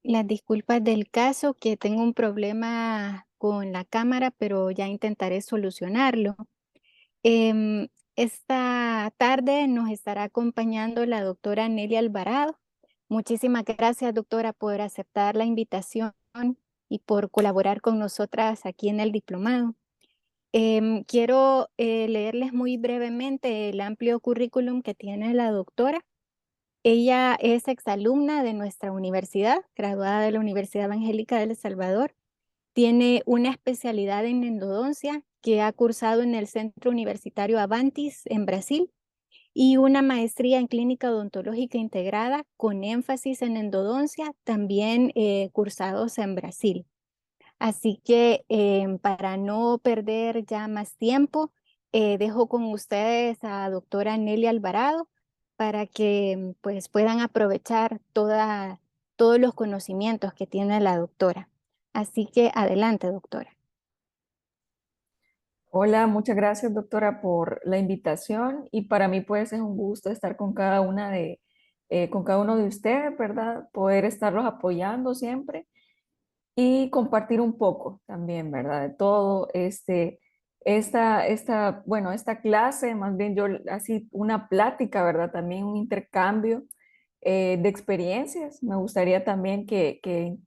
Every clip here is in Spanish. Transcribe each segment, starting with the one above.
Las disculpas del caso, que tengo un problema con la cámara, pero ya intentaré solucionarlo. Esta tarde nos estará acompañando la doctora Nelly Alvarado. Muchísimas gracias, doctora, por aceptar la invitación y por colaborar con nosotras aquí en el diplomado. Quiero leerles muy brevemente el amplio currículum que tiene la doctora. Ella es exalumna de nuestra universidad, graduada de la Universidad Evangélica de El Salvador. Tiene una especialidad en endodoncia que ha cursado en el Centro Universitario Avantis en Brasil y una maestría en clínica odontológica integrada con énfasis en endodoncia, también cursados en Brasil. Así que para no perder ya más tiempo, dejo con ustedes a doctora Nelly Alvarado para que pues puedan aprovechar todos los conocimientos que tiene la doctora. Así que adelante, doctora. Hola, muchas gracias, doctora, por la invitación y para mí pues es un gusto estar con cada uno de ustedes, ¿verdad? Poder estarlos apoyando siempre y compartir un poco también, ¿verdad? De todo bueno, esta clase, más bien yo así una plática, ¿verdad? También un intercambio de experiencias. Me gustaría también que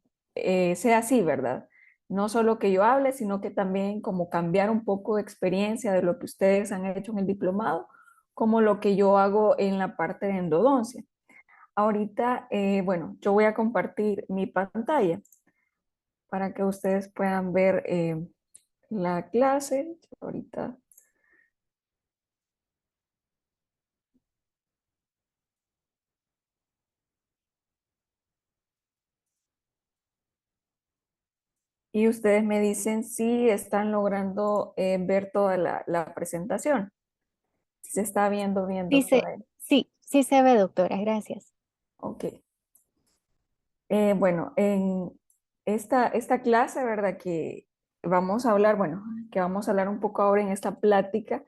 sea así, ¿verdad? No solo que yo hable, sino que también como cambiar un poco de experiencia de lo que ustedes han hecho en el diplomado, como lo que yo hago en la parte de endodoncia. Ahorita, bueno, yo voy a compartir mi pantalla para que ustedes puedan ver la clase. Ahorita. Y ustedes me dicen si están logrando ver toda la presentación. Si se está viendo bien, doctora. Sí se ve, doctora, gracias. Ok. Bueno, en esta clase, ¿verdad? Que vamos a hablar, bueno, que vamos a hablar un poco ahora en esta plática,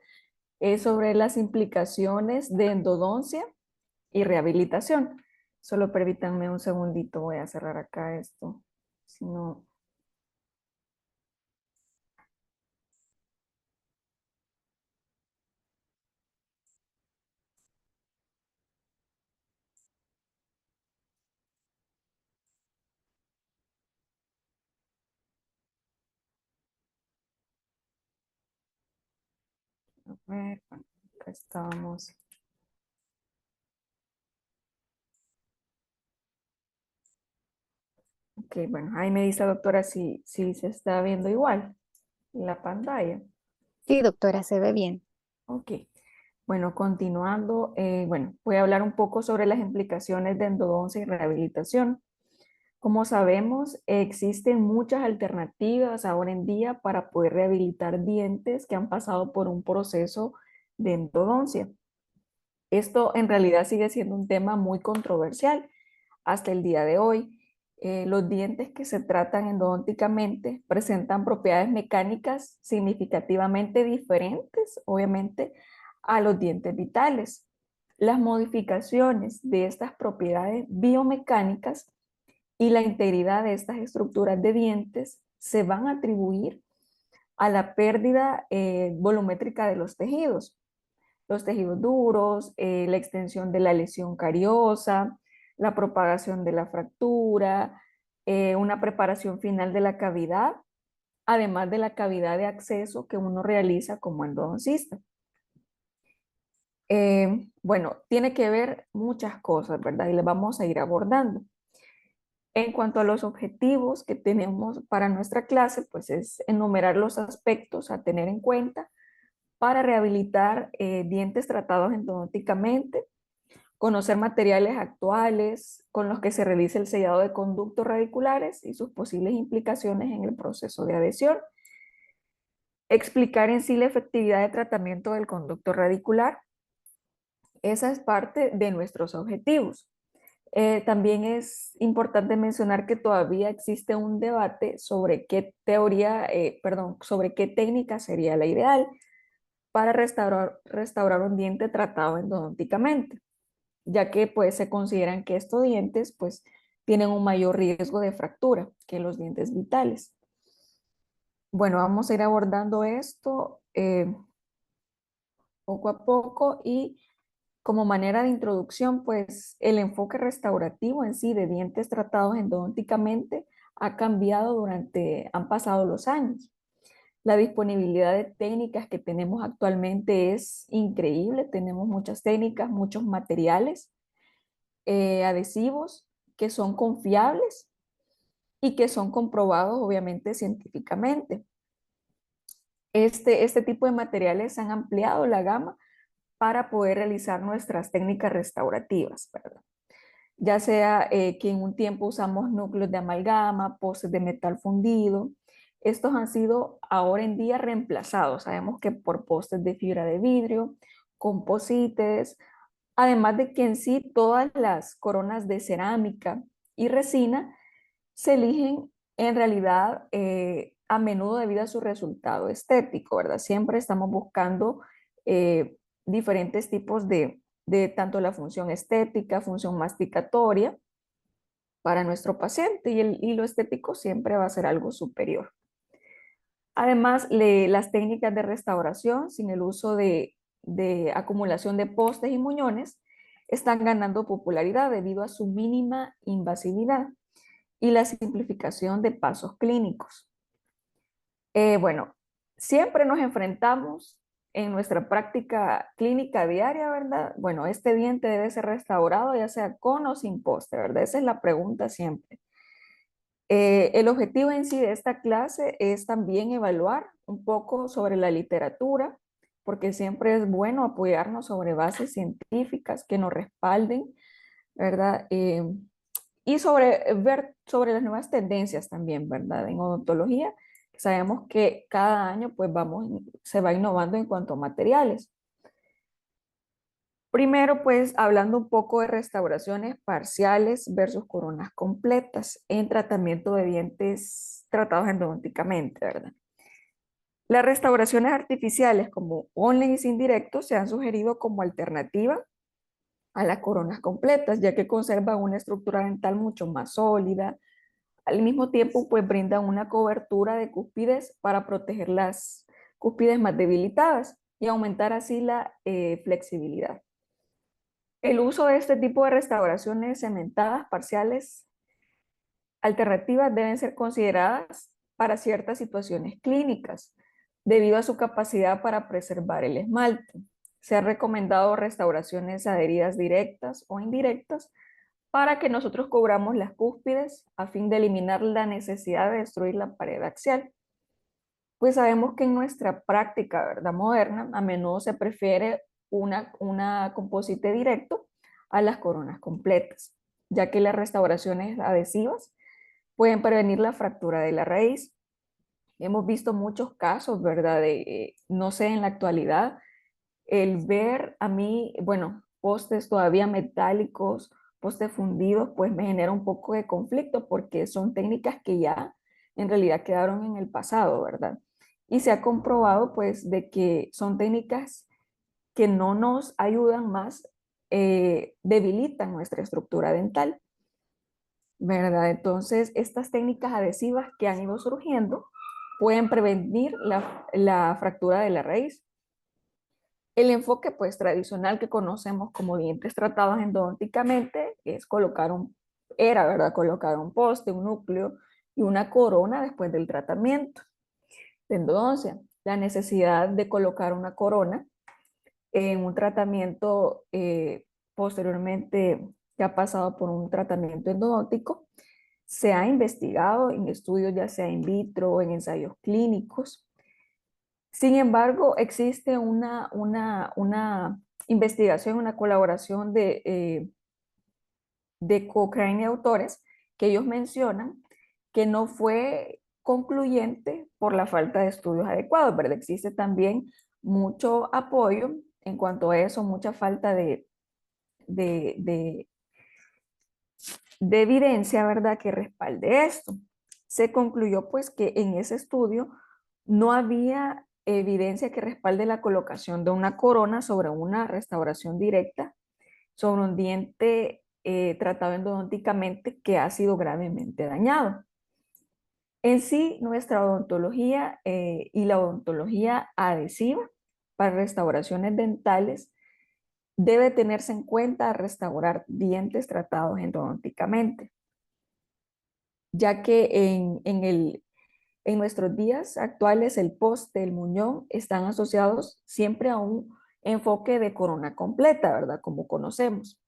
es sobre las implicaciones de endodoncia y rehabilitación. Solo permítanme un segundito, voy a cerrar acá esto. Si no, a ver, bueno, acá estamos. Ok, bueno, ahí me dice doctora si se está viendo igual en la pantalla. Sí, doctora, se ve bien. Ok, bueno, continuando, bueno, voy a hablar un poco sobre las implicaciones de endodoncia y rehabilitación. Como sabemos, existen muchas alternativas ahora en día para poder rehabilitar dientes que han pasado por un proceso de endodoncia. Esto en realidad sigue siendo un tema muy controversial hasta el día de hoy. Los dientes que se tratan endodónticamente presentan propiedades mecánicas significativamente diferentes, obviamente, a los dientes vitales. Las modificaciones de estas propiedades biomecánicas y la integridad de estas estructuras de dientes se van a atribuir a la pérdida volumétrica de los tejidos duros, la extensión de la lesión cariosa, la propagación de la fractura, una preparación final de la cavidad, además de la cavidad de acceso que uno realiza como endodoncista. Bueno, tiene que ver muchas cosas, ¿verdad? Y les vamos a ir abordando. En cuanto a los objetivos que tenemos para nuestra clase, pues es enumerar los aspectos a tener en cuenta para rehabilitar dientes tratados endodonticamente, conocer materiales actuales con los que se realiza el sellado de conductos radiculares y sus posibles implicaciones en el proceso de adhesión, explicar en sí la efectividad de tratamiento del conducto radicular. Esa es parte de nuestros objetivos. También es importante mencionar que todavía existe un debate sobre qué sobre qué técnica sería la ideal para restaurar un diente tratado endodónticamente. ya que pues se consideran que estos dientes pues tienen un mayor riesgo de fractura que los dientes vitales. Bueno, vamos a ir abordando esto poco a poco y como manera de introducción, pues el enfoque restaurativo en sí de dientes tratados endodónticamente ha cambiado han pasado los años. La disponibilidad de técnicas que tenemos actualmente es increíble. Tenemos muchas técnicas, muchos materiales adhesivos que son confiables y que son comprobados obviamente científicamente. Este tipo de materiales han ampliado la gama para poder realizar nuestras técnicas restaurativas, ¿verdad? Ya sea que en un tiempo usamos núcleos de amalgama, postes de metal fundido. Estos han sido ahora en día reemplazados. Sabemos que por postes de fibra de vidrio, composites, además de que en sí todas las coronas de cerámica y resina se eligen en realidad a menudo debido a su resultado estético, ¿verdad? Siempre estamos buscando eh, diferentes tipos de tanto la función estética, función masticatoria para nuestro paciente y lo estético siempre va a ser algo superior. Además, las técnicas de restauración sin el uso de acumulación de postes y muñones están ganando popularidad debido a su mínima invasividad y la simplificación de pasos clínicos. Bueno, siempre nos enfrentamos en nuestra práctica clínica diaria, ¿verdad? Bueno, este diente debe ser restaurado ya sea con o sin poste, ¿verdad? Esa es la pregunta siempre. El objetivo en sí de esta clase es también evaluar un poco sobre la literatura, porque siempre es bueno apoyarnos sobre bases científicas que nos respalden, ¿verdad? Y sobre ver sobre las nuevas tendencias también, ¿verdad? En odontología, sabemos que cada año pues se va innovando en cuanto a materiales. Primero, pues hablando un poco de restauraciones parciales versus coronas completas en tratamiento de dientes tratados endodonticamente, ¿verdad? Las restauraciones artificiales como onlines indirectos se han sugerido como alternativa a las coronas completas, ya que conservan una estructura dental mucho más sólida. Al mismo tiempo, pues brindan una cobertura de cúspides para proteger las cúspides más debilitadas y aumentar así la flexibilidad. El uso de este tipo de restauraciones cementadas parciales alternativas deben ser consideradas para ciertas situaciones clínicas, debido a su capacidad para preservar el esmalte. Se han recomendado restauraciones adheridas directas o indirectas para que nosotros cubramos las cúspides a fin de eliminar la necesidad de destruir la pared axial. Pues sabemos que en nuestra práctica, ¿verdad? Moderna, a menudo se prefiere una composite directo a las coronas completas, ya que las restauraciones adhesivas pueden prevenir la fractura de la raíz. Hemos visto muchos casos, ¿verdad? No sé, en la actualidad, el ver a mí, bueno, postes todavía metálicos, postes fundidos, pues me genera un poco de conflicto porque son técnicas que ya en realidad quedaron en el pasado, ¿verdad? Y se ha comprobado pues de que son técnicas que no nos ayudan más, debilitan nuestra estructura dental, ¿verdad? Entonces, estas técnicas adhesivas que han ido surgiendo pueden prevenir la fractura de la raíz. El enfoque pues tradicional que conocemos como dientes tratados endodónticamente es ¿verdad? Colocar un poste, un núcleo y una corona después del tratamiento de endodoncia. La necesidad de colocar una corona en un tratamiento posteriormente que ha pasado por un tratamiento endodóntico se ha investigado en estudios ya sea in vitro o en ensayos clínicos. Sin embargo, existe una investigación, una colaboración de Cochrane y autores que ellos mencionan que no fue concluyente por la falta de estudios adecuados, ¿verdad? Existe también mucho apoyo en cuanto a eso, mucha falta de, de, de evidencia, ¿verdad?, que respalde esto. Se concluyó pues que en ese estudio no había evidencia que respalde la colocación de una corona sobre una restauración directa sobre un diente tratado endodónticamente que ha sido gravemente dañado. En sí, nuestra odontología y la odontología adhesiva para restauraciones dentales debe tenerse en cuenta al restaurar dientes tratados endodónticamente, ya que en nuestros días actuales el poste, el muñón están asociados siempre a un enfoque de corona completa, ¿verdad? Como conocemos,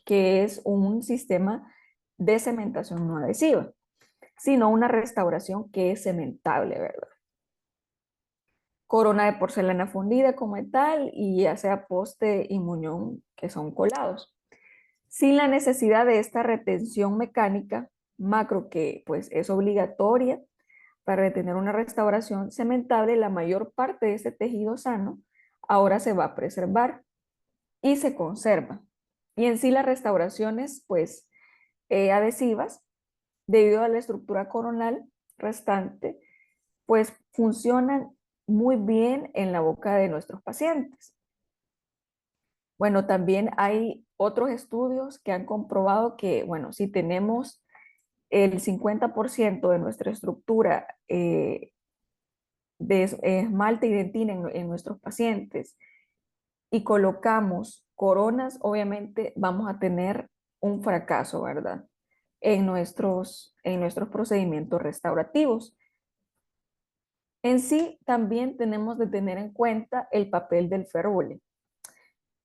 que es un sistema de cementación no adhesiva, sino una restauración que es cementable, ¿verdad? Corona de porcelana fundida como tal y ya sea poste y muñón que son colados, sin la necesidad de esta retención mecánica macro que pues es obligatoria para retener una restauración cementable. La mayor parte de ese tejido sano ahora se va a preservar y se conserva. Y en sí las restauraciones pues adhesivas, debido a la estructura coronal restante, pues funcionan muy bien en la boca de nuestros pacientes. Bueno, también hay otros estudios que han comprobado que, bueno, si tenemos el 50% de nuestra estructura de esmalte y dentina en nuestros pacientes y colocamos coronas, obviamente vamos a tener un fracaso, ¿verdad? En nuestros procedimientos restaurativos. En sí, también tenemos de tener en cuenta el papel del ferrule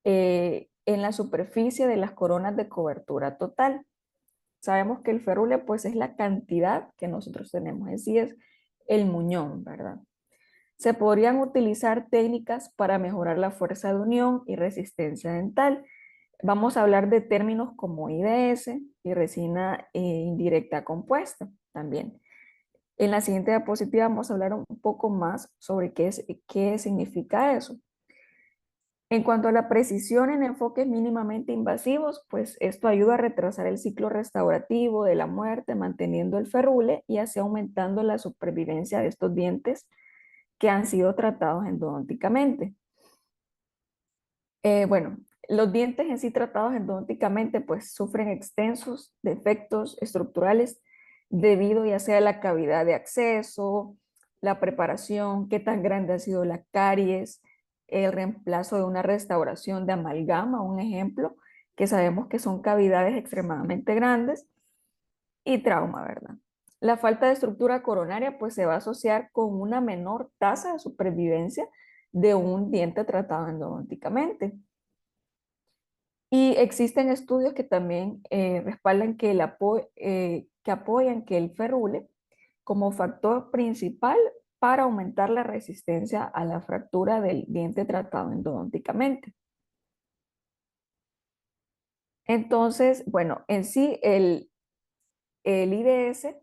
en la superficie de las coronas de cobertura total. Sabemos que el ferrule pues es la cantidad que nosotros tenemos, en sí es el muñón, ¿verdad? Se podrían utilizar técnicas para mejorar la fuerza de unión y resistencia dental. Vamos a hablar de términos como IDS y resina indirecta compuesta también. En la siguiente diapositiva vamos a hablar un poco más sobre qué significa eso. En cuanto a la precisión en enfoques mínimamente invasivos, pues esto ayuda a retrasar el ciclo restaurativo de la muerte, manteniendo el ferrule y así aumentando la supervivencia de estos dientes que han sido tratados endodónticamente. Bueno, los dientes en sí tratados endodónticamente pues sufren extensos defectos estructurales debido ya sea a la cavidad de acceso, la preparación, qué tan grande ha sido la caries, el reemplazo de una restauración de amalgama, un ejemplo, que sabemos que son cavidades extremadamente grandes, y trauma, ¿verdad? La falta de estructura coronaria pues se va a asociar con una menor tasa de supervivencia de un diente tratado endodónticamente. Y existen estudios que también respaldan que apoyan que el ferrule como factor principal para aumentar la resistencia a la fractura del diente tratado endodónticamente. Entonces, bueno, en sí el IDS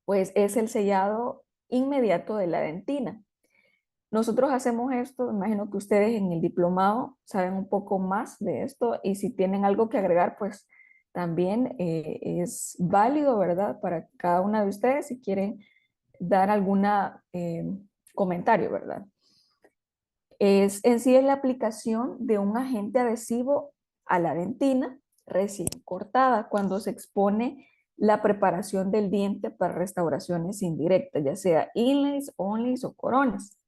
pues es el sellado inmediato de la dentina. Nosotros hacemos esto, imagino que ustedes en el diplomado saben un poco más de esto y si tienen algo que agregar, pues también es válido, ¿verdad? Para cada una de ustedes si quieren dar alguna comentario, ¿verdad? En sí es la aplicación de un agente adhesivo a la dentina recién cortada cuando se expone la preparación del diente para restauraciones indirectas, ya sea inlays, onlays o coronas.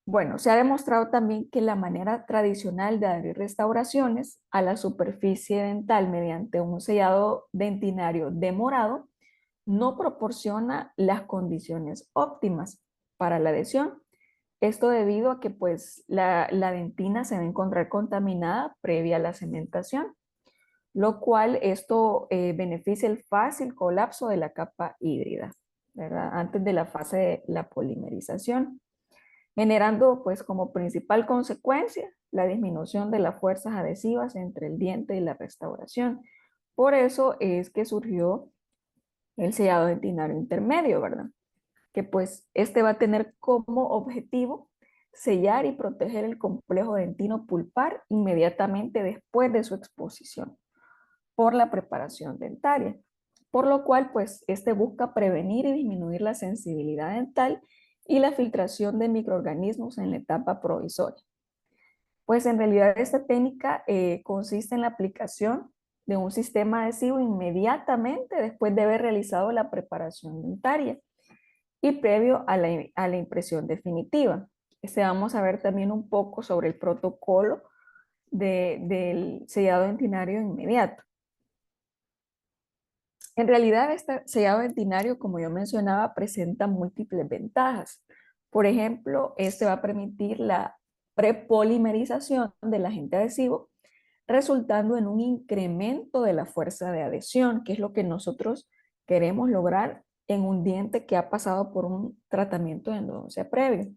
Bueno, se ha demostrado también que la manera tradicional de adherir restauraciones a la superficie dental mediante un sellado dentinario demorado no proporciona las condiciones óptimas para la adhesión. Esto debido a que pues la dentina se va a encontrar contaminada previa a la cementación, lo cual esto beneficia el fácil colapso de la capa híbrida, ¿verdad? Antes de la fase de la polimerización, generando pues como principal consecuencia la disminución de las fuerzas adhesivas entre el diente y la restauración. Por eso es que surgió el sellado dentinario intermedio, ¿verdad? Que pues este va a tener como objetivo sellar y proteger el complejo dentino pulpar inmediatamente después de su exposición por la preparación dentaria, por lo cual pues este busca prevenir y disminuir la sensibilidad dental y la filtración de microorganismos en la etapa provisoria. Pues en realidad esta técnica consiste en la aplicación de un sistema adhesivo inmediatamente después de haber realizado la preparación dentaria y previo a la impresión definitiva. Vamos a ver también un poco sobre el protocolo del sellado dentinario inmediato. En realidad, este sellado dentinario, como yo mencionaba, presenta múltiples ventajas. Por ejemplo, este va a permitir la prepolimerización del agente adhesivo, resultando en un incremento de la fuerza de adhesión, que es lo que nosotros queremos lograr en un diente que ha pasado por un tratamiento de endodoncia previo.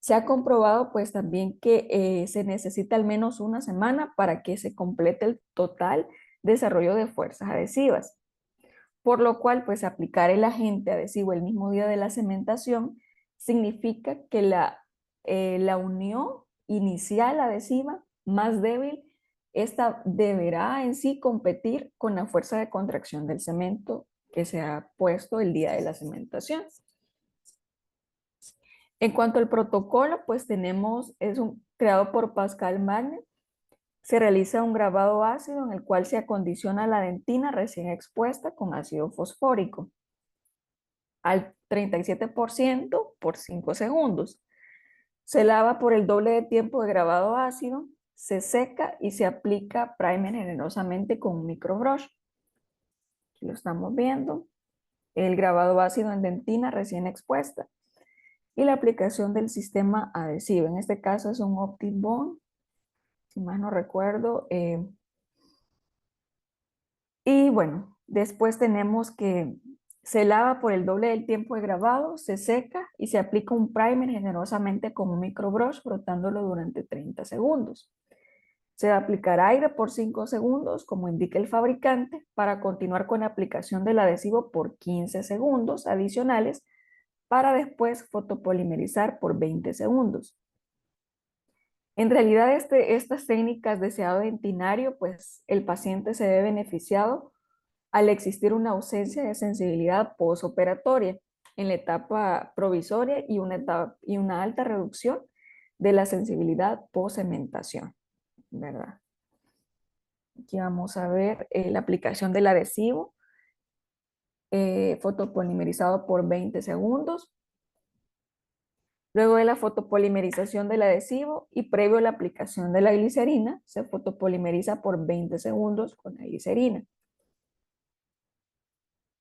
Se ha comprobado pues también que se necesita al menos una semana para que se complete el total desarrollo de fuerzas adhesivas, por lo cual pues aplicar el agente adhesivo el mismo día de la cementación significa que la unión inicial adhesiva más débil, esta deberá en sí competir con la fuerza de contracción del cemento que se ha puesto el día de la cementación. En cuanto al protocolo, pues creado por Pascal Magne. Se realiza un grabado ácido en el cual se acondiciona la dentina recién expuesta con ácido fosfórico al 37% por 5 segundos. Se lava por el doble de tiempo de grabado ácido, se seca y se aplica primer generosamente con un microbrush. Aquí lo estamos viendo. El grabado ácido en dentina recién expuesta y la aplicación del sistema adhesivo. En este caso es un Optic Bond, si más no recuerdo. Y bueno, después tenemos que se lava por el doble del tiempo de grabado, se seca y se aplica un primer generosamente con un microbrush frotándolo durante 30 segundos. Se va a aplicar aire por 5 segundos, como indica el fabricante, para continuar con la aplicación del adhesivo por 15 segundos adicionales, para después fotopolimerizar por 20 segundos. En realidad, estas técnicas de sellado dentinario, pues el paciente se ve beneficiado al existir una ausencia de sensibilidad postoperatoria en la etapa provisoria y una alta reducción de la sensibilidad post-cementación, ¿verdad? Aquí vamos a ver la aplicación del adhesivo fotopolimerizado por 20 segundos. Luego de la fotopolimerización del adhesivo y previo a la aplicación de la glicerina, se fotopolimeriza por 20 segundos con la glicerina.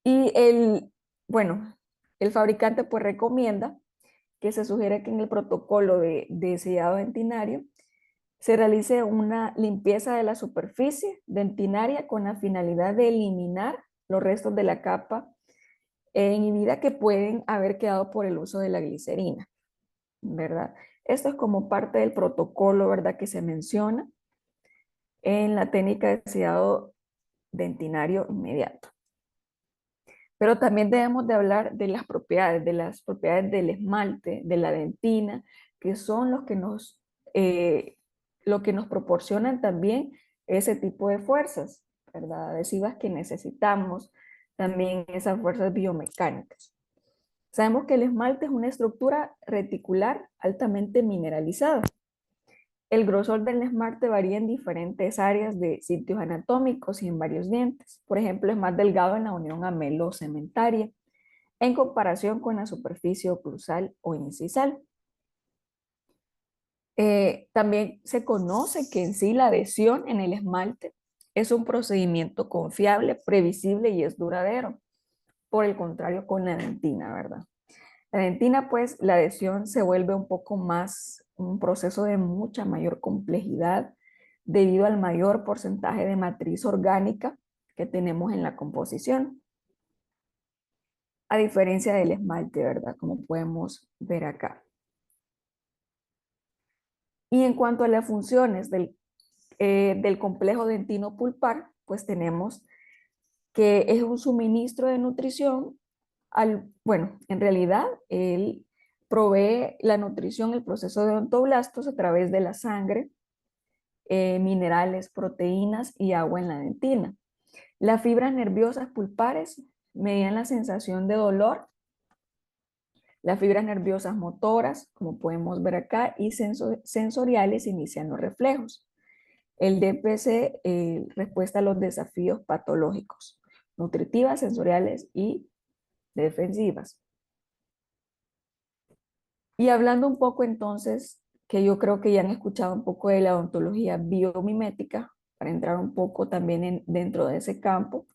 Y el fabricante pues recomienda que se sugiere que en el protocolo de sellado dentinario se realice una limpieza de la superficie dentinaria con la finalidad de eliminar los restos de la capa inhibida que pueden haber quedado por el uso de la glicerina, ¿verdad? Esto es como parte del protocolo, ¿verdad? Que se menciona en la técnica de sellado dentinario inmediato. Pero también debemos de hablar de las propiedades del esmalte, de la dentina, que son lo que nos proporcionan también ese tipo de fuerzas, ¿verdad? Adhesivas que necesitamos, también esas fuerzas biomecánicas. Sabemos que el esmalte es una estructura reticular altamente mineralizada. El grosor del esmalte varía en diferentes áreas de sitios anatómicos y en varios dientes. Por ejemplo, es más delgado en la unión amelo-cementaria en comparación con la superficie oclusal o incisal. También se conoce que en sí la adhesión en el esmalte es un procedimiento confiable, previsible y es duradero. Por el contrario, con la dentina, ¿verdad? La dentina, pues, la adhesión se vuelve un poco más un proceso de mucha mayor complejidad debido al mayor porcentaje de matriz orgánica que tenemos en la composición. A diferencia del esmalte, ¿verdad? Como podemos ver acá. Y en cuanto a las funciones del complejo dentino pulpar, pues tenemos que es un suministro de nutrición bueno, en realidad él provee la nutrición, el proceso de odontoblastos a través de la sangre, minerales, proteínas y agua en la dentina. Las fibras nerviosas pulpares median la sensación de dolor Las fibras nerviosas motoras, como podemos ver acá, y sensoriales inician los reflejos. El DPC, respuesta a los desafíos patológicos, nutritivas, sensoriales y defensivas. Y hablando un poco entonces, que yo creo que ya han escuchado un poco de la odontología biomimética, para entrar un poco también dentro de ese campo,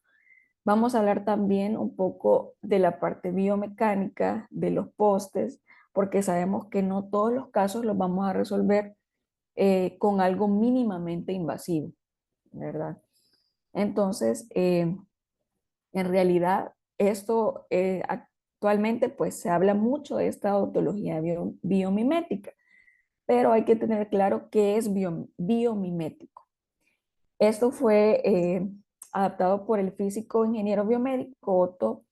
vamos a hablar también un poco de la parte biomecánica, de los postes, porque sabemos que no todos los casos los vamos a resolver con algo mínimamente invasivo, ¿verdad? Entonces, en realidad, esto actualmente pues se habla mucho de esta odontología biomimética, pero hay que tener claro qué es biomimético. Esto fue adaptado por el físico ingeniero biomédico Otto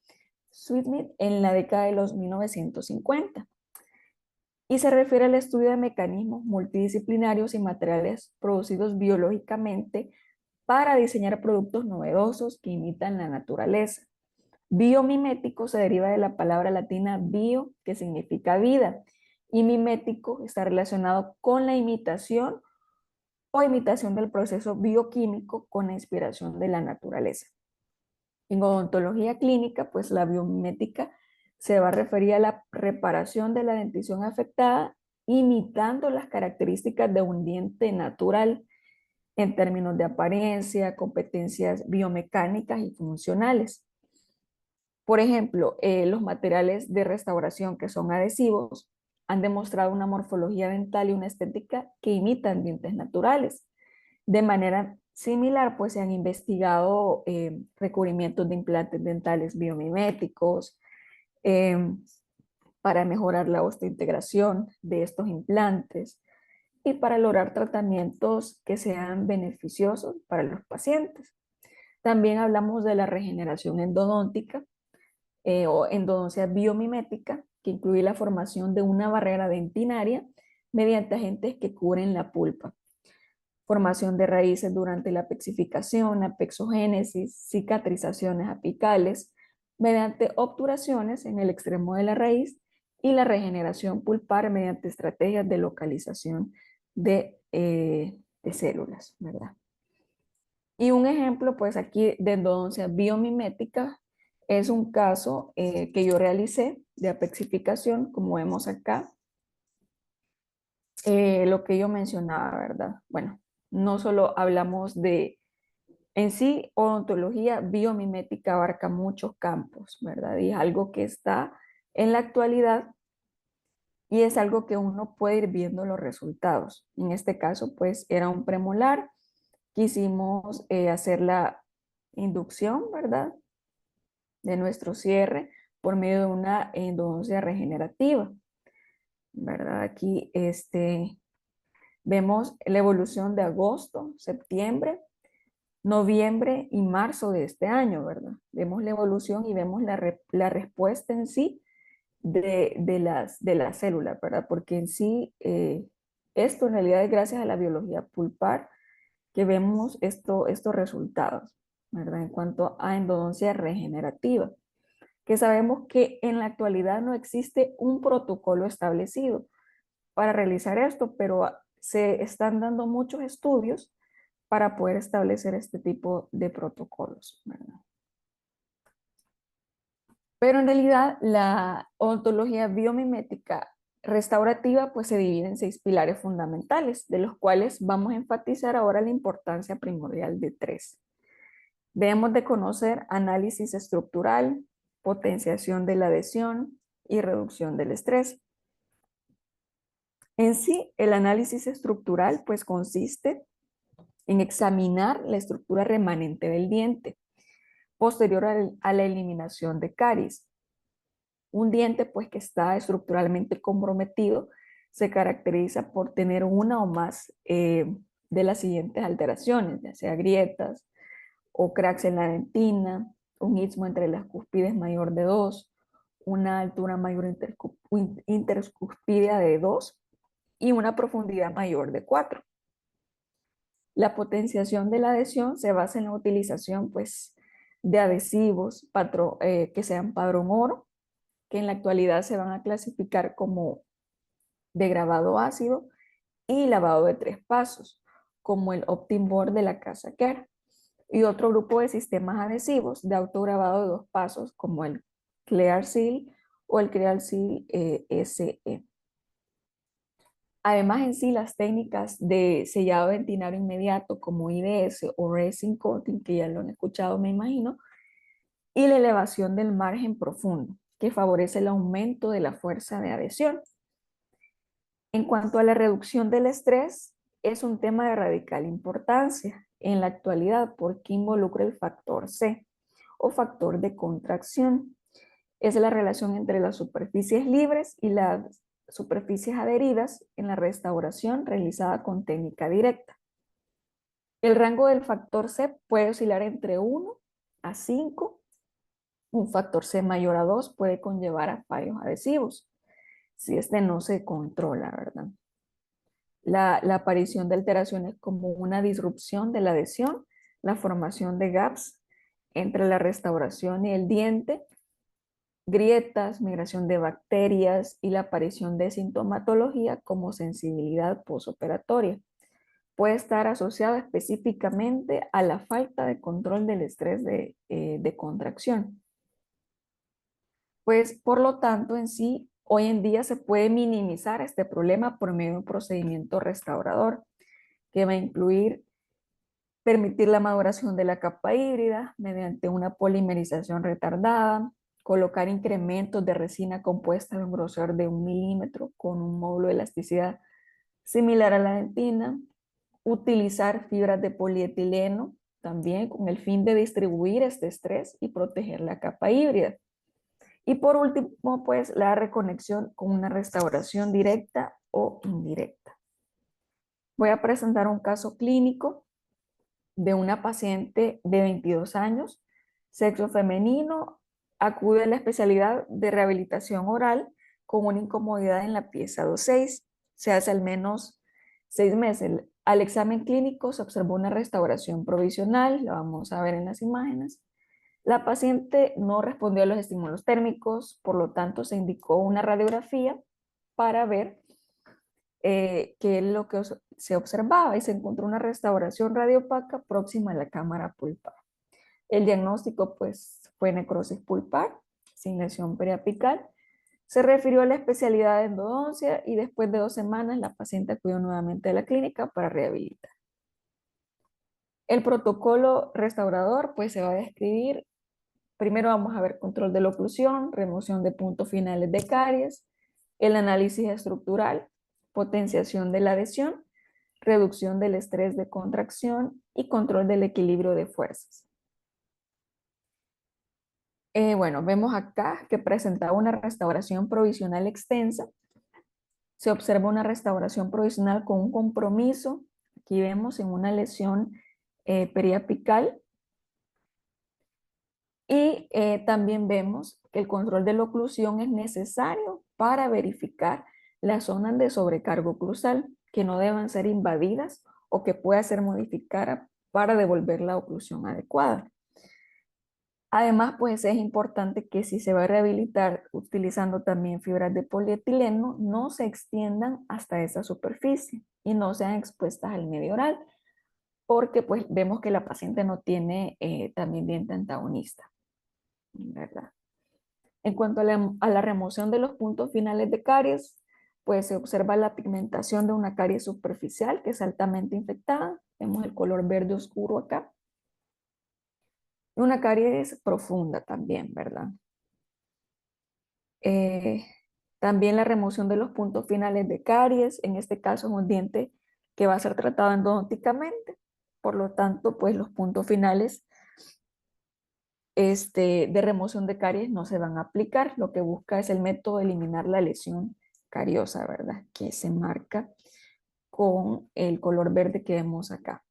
Schmidt en la década de los 1950 y se refiere al estudio de mecanismos multidisciplinarios y materiales producidos biológicamente para diseñar productos novedosos que imitan la naturaleza. Biomimético se deriva de la palabra latina bio, que significa vida, y mimético está relacionado con la imitación o imitación del proceso bioquímico con la inspiración de la naturaleza. En odontología clínica, pues la biomimética se va a referir a la reparación de la dentición afectada, imitando las características de un diente natural en términos de apariencia, competencias biomecánicas y funcionales. Por ejemplo, los materiales de restauración que son adhesivos han demostrado una morfología dental y una estética que imitan dientes naturales. De manera similar, pues se han investigado recubrimientos de implantes dentales biomiméticos eh, para mejorar la osteointegración de estos implantes y para lograr tratamientos que sean beneficiosos para los pacientes. También hablamos de la regeneración endodóntica o endodoncia biomimética, que incluye la formación de una barrera dentinaria mediante agentes que cubren la pulpa, formación de raíces durante la apexificación, apexogénesis, cicatrizaciones apicales, mediante obturaciones en el extremo de la raíz y la regeneración pulpar mediante estrategias de localización de células, ¿verdad? Y un ejemplo, pues aquí de endodoncia biomimética es un caso que yo realicé de apexificación, como vemos acá, lo que yo mencionaba, ¿verdad? Bueno, no solo hablamos de, en sí, odontología biomimética abarca muchos campos, ¿verdad? Y es algo que está en la actualidad y es algo que uno puede ir viendo los resultados. En este caso, pues era un premolar, quisimos hacer la inducción, ¿verdad? De nuestro cierre por medio de una endodoncia regenerativa, ¿verdad? Aquí vemos la evolución de agosto, septiembre, noviembre y marzo de este año, ¿verdad? Vemos la evolución y vemos la respuesta en sí de las células, ¿verdad? Porque en sí, esto en realidad es gracias a la biología pulpar que vemos estos resultados, ¿verdad? En cuanto a endodoncia regenerativa, que sabemos que en la actualidad no existe un protocolo establecido para realizar esto, pero se están dando muchos estudios para poder establecer este tipo de protocolos, ¿verdad? Pero en realidad la odontología biomimética restaurativa pues se divide en 6 pilares fundamentales, de los cuales vamos a enfatizar ahora la importancia primordial de 3. Debemos de conocer análisis estructural, potenciación de la adhesión y reducción del estrés. En sí, el análisis estructural pues consiste en examinar la estructura remanente del diente posterior a la eliminación de caries. Un diente pues que está estructuralmente comprometido se caracteriza por tener una o más de las siguientes alteraciones, ya sea grietas o cracks en la dentina, un istmo entre las cúspides mayor de 2, una altura mayor intercuspidea de 2 y una profundidad mayor de 4. La potenciación de la adhesión se basa en la utilización pues, de adhesivos que sean padrón oro que en la actualidad se van a clasificar como de grabado ácido y lavado de 3 pasos, como el Optim Board de la casa Kerr, y otro grupo de sistemas adhesivos de autograbado de 2 pasos, como el Clear Seal o el Clear Seal SE. Además, en sí, las técnicas de sellado dentinario inmediato como IDS o resin coating, que ya lo han escuchado, me imagino, y la elevación del margen profundo, que favorece el aumento de la fuerza de adhesión. En cuanto a la reducción del estrés, es un tema de radical importancia en la actualidad porque involucra el factor C o factor de contracción. Es la relación entre las superficies libres y las superficies adheridas en la restauración realizada con técnica directa. El rango del factor C puede oscilar entre 1 a 5. Un factor C mayor a 2 puede conllevar a fallos adhesivos si este no se controla, ¿verdad? La aparición de alteraciones como una disrupción de la adhesión, la formación de gaps entre la restauración y el diente, grietas, migración de bacterias y la aparición de sintomatología como sensibilidad postoperatoria. Puede estar asociada específicamente a la falta de control del estrés de contracción. Pues por lo tanto en sí, hoy en día se puede minimizar este problema por medio de un procedimiento restaurador que va a incluir permitir la maduración de la capa híbrida mediante una polimerización retardada, colocar incrementos de resina compuesta de un grosor de 1 milímetro con un módulo de elasticidad similar a la dentina, utilizar fibras de polietileno también con el fin de distribuir este estrés y proteger la capa híbrida. Y por último, pues la reconexión con una restauración directa o indirecta. Voy a presentar un caso clínico de una paciente de 22 años, sexo femenino, acude a la especialidad de rehabilitación oral con una incomodidad en la pieza 2-6. Se hace al menos 6 meses. Al examen clínico se observó una restauración provisional, la vamos a ver en las imágenes. La paciente no respondió a los estímulos térmicos, por lo tanto se indicó una radiografía para ver qué es lo que se observaba y se encontró una restauración radiopaca próxima a la cámara pulpar. El diagnóstico pues fue necrosis pulpar sin lesión periapical. Se refirió a la especialidad de endodoncia y después de 2 semanas la paciente acudió nuevamente a la clínica para rehabilitar. El protocolo restaurador pues se va a describir. Primero vamos a ver control de la oclusión, remoción de puntos finales de caries, el análisis estructural, potenciación de la adhesión, reducción del estrés de contracción y control del equilibrio de fuerzas. Bueno, vemos acá que presenta una restauración provisional extensa. Se observa una restauración provisional con un compromiso. Aquí vemos en una lesión periapical. Y también vemos que el control de la oclusión es necesario para verificar las zonas de sobrecargo oclusal que no deban ser invadidas o que pueda ser modificada para devolver la oclusión adecuada. Además, pues es importante que si se va a rehabilitar utilizando también fibras de polietileno, no se extiendan hasta esa superficie y no sean expuestas al medio oral, porque pues vemos que la paciente no tiene también diente antagonista, ¿verdad? En cuanto a la remoción de los puntos finales de caries, pues se observa la pigmentación de una caries superficial que es altamente infectada. Vemos el color verde oscuro acá. Una caries profunda también, ¿verdad? Eh, También la remoción de los puntos finales de caries. En este caso es un diente que va a ser tratado endodonticamente. Por lo tanto, pues los puntos finales de remoción de caries no se van a aplicar. Lo que busca es el método de eliminar la lesión cariosa, ¿verdad? Que se marca con el color verde que vemos acá.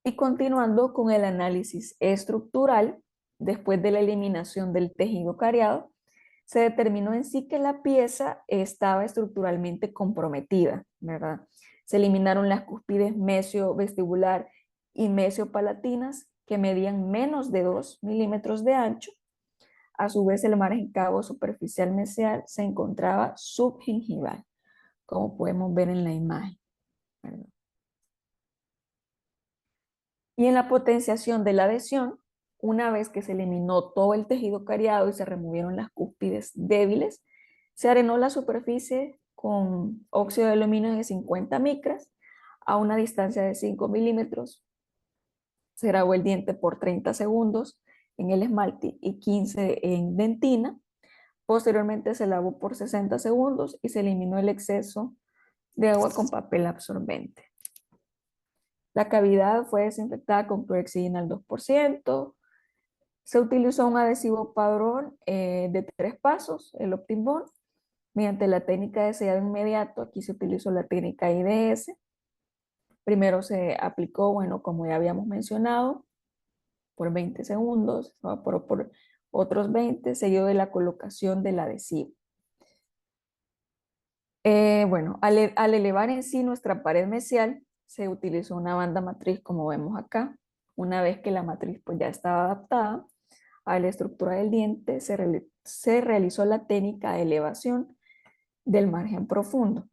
Y continuando con el análisis estructural, después de la eliminación del tejido cariado, se determinó en sí que la pieza estaba estructuralmente comprometida, ¿verdad? Se eliminaron las cúspides mesiovestibular y mesiopalatinas que medían menos de 2 milímetros de ancho. A su vez, el margen cabo superficial mesial se encontraba subgingival, como podemos ver en la imagen, ¿verdad? Y en la potenciación de la adhesión, una vez que se eliminó todo el tejido cariado y se removieron las cúspides débiles, se arenó la superficie con óxido de aluminio de 50 micras a una distancia de 5 milímetros. Se grabó el diente por 30 segundos en el esmalte y 15 en dentina. Posteriormente se lavó por 60 segundos y se eliminó el exceso de agua con papel absorbente. La cavidad fue desinfectada con clorexidina al 2%. Se utilizó un adhesivo padrón de 3 pasos, el Optim-Bond, mediante la técnica de sellado inmediato. Aquí se utilizó la técnica IDS. Primero se aplicó, bueno, como ya habíamos mencionado, por 20 segundos, se evaporó por otros 20, seguido de la colocación del adhesivo. Bueno, al elevar en sí nuestra pared mesial, se utilizó una banda matriz como vemos acá. Una vez que la matriz pues ya estaba adaptada a la estructura del diente, se realizó la técnica de elevación del margen profundo.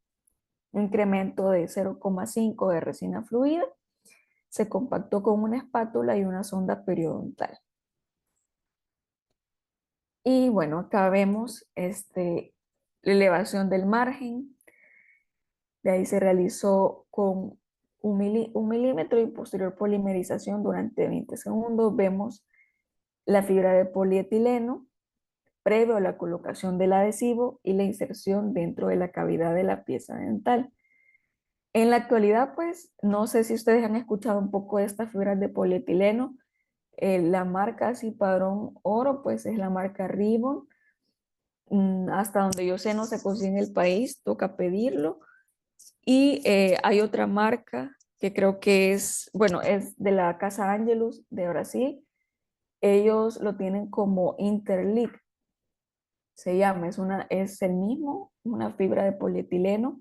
Un incremento de 0,5 de resina fluida, se compactó con una espátula y una sonda periodontal. Y bueno, acá vemos la elevación del margen. De ahí se realizó con un milímetro y posterior polimerización durante 20 segundos. Vemos la fibra de polietileno previo a la colocación del adhesivo y la inserción dentro de la cavidad de la pieza dental. En la actualidad, pues, no sé si ustedes han escuchado un poco de estas fibras de polietileno. La marca así padrón oro, pues es la marca Ribbon. Hasta donde yo sé no se consigue en el país, toca pedirlo. Y hay otra marca que creo que es, bueno, es de la Casa Angelus de Brasil. Ellos lo tienen como Interlip, se llama, es el mismo, una fibra de polietileno.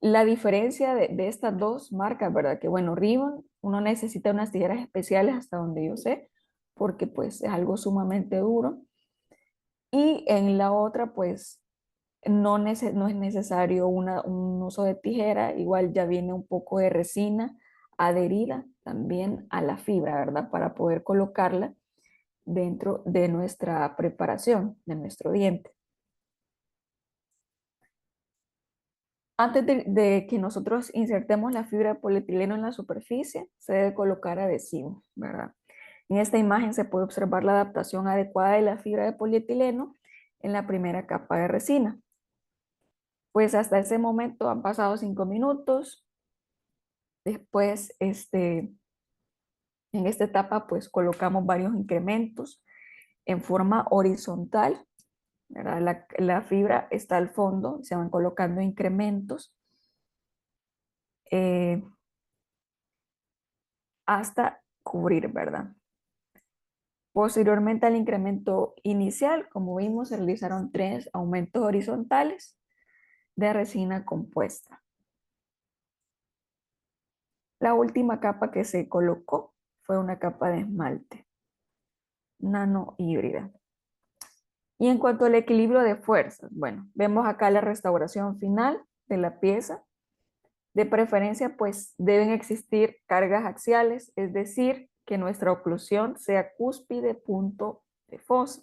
La diferencia de estas dos marcas, ¿verdad? Que bueno, Ribbon, uno necesita unas tijeras especiales hasta donde yo sé, porque pues es algo sumamente duro. Y en la otra, pues no es necesario un uso de tijera, igual ya viene un poco de resina adherida también a la fibra, ¿verdad? Para poder colocarla dentro de nuestra preparación, de nuestro diente. Antes de que nosotros insertemos la fibra de polietileno en la superficie, se debe colocar adhesivo, ¿verdad? En esta imagen se puede observar la adaptación adecuada de la fibra de polietileno en la primera capa de resina. Pues hasta ese momento han pasado 5 minutos. Después, en esta etapa, pues colocamos varios incrementos en forma horizontal, ¿verdad? La fibra está al fondo, se van colocando incrementos eh, hasta cubrir, ¿verdad? Posteriormente al incremento inicial, como vimos, se realizaron 3 aumentos horizontales de resina compuesta. La última capa que se colocó fue una capa de esmalte nano híbrida. Y en cuanto al equilibrio de fuerzas, bueno, vemos acá la restauración final de la pieza. De preferencia, pues deben existir cargas axiales, es decir, que nuestra oclusión sea cúspide punto de fosa.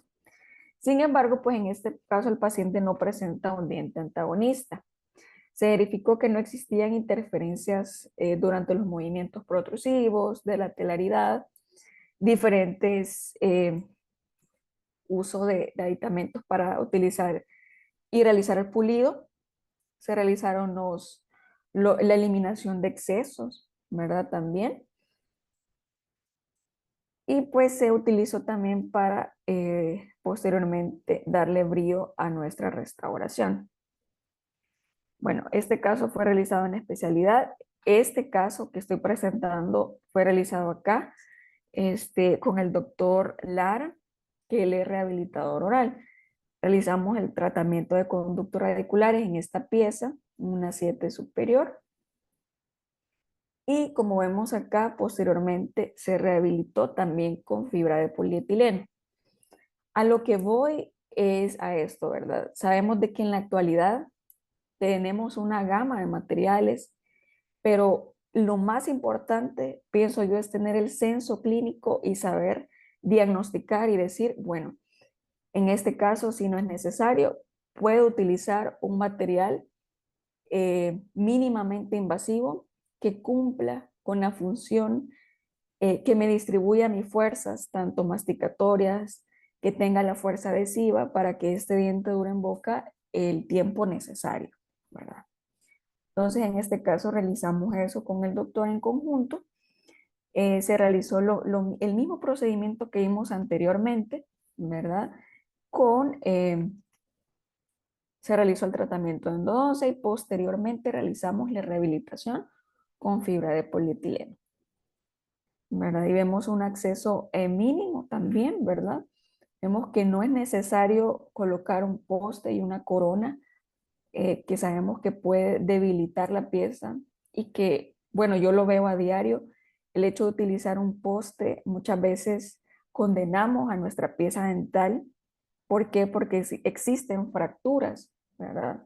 Sin embargo, pues en este caso el paciente no presenta un diente antagonista. Se verificó que no existían interferencias durante los movimientos protrusivos, de lateralidad, diferentes uso de aditamentos para utilizar y realizar el pulido. Se realizaron la eliminación de excesos, ¿verdad? También. Y pues se utilizó también para posteriormente darle brío a nuestra restauración. Bueno, este caso fue realizado en especialidad. Este caso que estoy presentando fue realizado acá con el doctor Lara, que él es rehabilitador oral. Realizamos el tratamiento de conductos radiculares en esta pieza, una 7 superior. Y como vemos acá, posteriormente se rehabilitó también con fibra de polietileno. A lo que voy es a esto, ¿verdad? Sabemos de que en la actualidad tenemos una gama de materiales, pero lo más importante, pienso yo, es tener el censo clínico y saber diagnosticar y decir, bueno, en este caso, si no es necesario, puedo utilizar un material mínimamente invasivo que cumpla con la función, que me distribuya mis fuerzas, tanto masticatorias, que tenga la fuerza adhesiva para que este diente dure en boca el tiempo necesario, ¿verdad? Entonces, en este caso, realizamos eso con el doctor en conjunto. Se realizó el mismo procedimiento que vimos anteriormente, ¿verdad? Con, se realizó el tratamiento de endodoncia y posteriormente realizamos la rehabilitación con fibra de polietileno, ¿verdad? Y vemos un acceso mínimo también, ¿verdad? Vemos que no es necesario colocar un poste y una corona, que sabemos que puede debilitar la pieza y que, bueno, yo lo veo a diario, el hecho de utilizar un poste muchas veces condenamos a nuestra pieza dental. ¿Por qué? Porque existen fracturas, ¿verdad?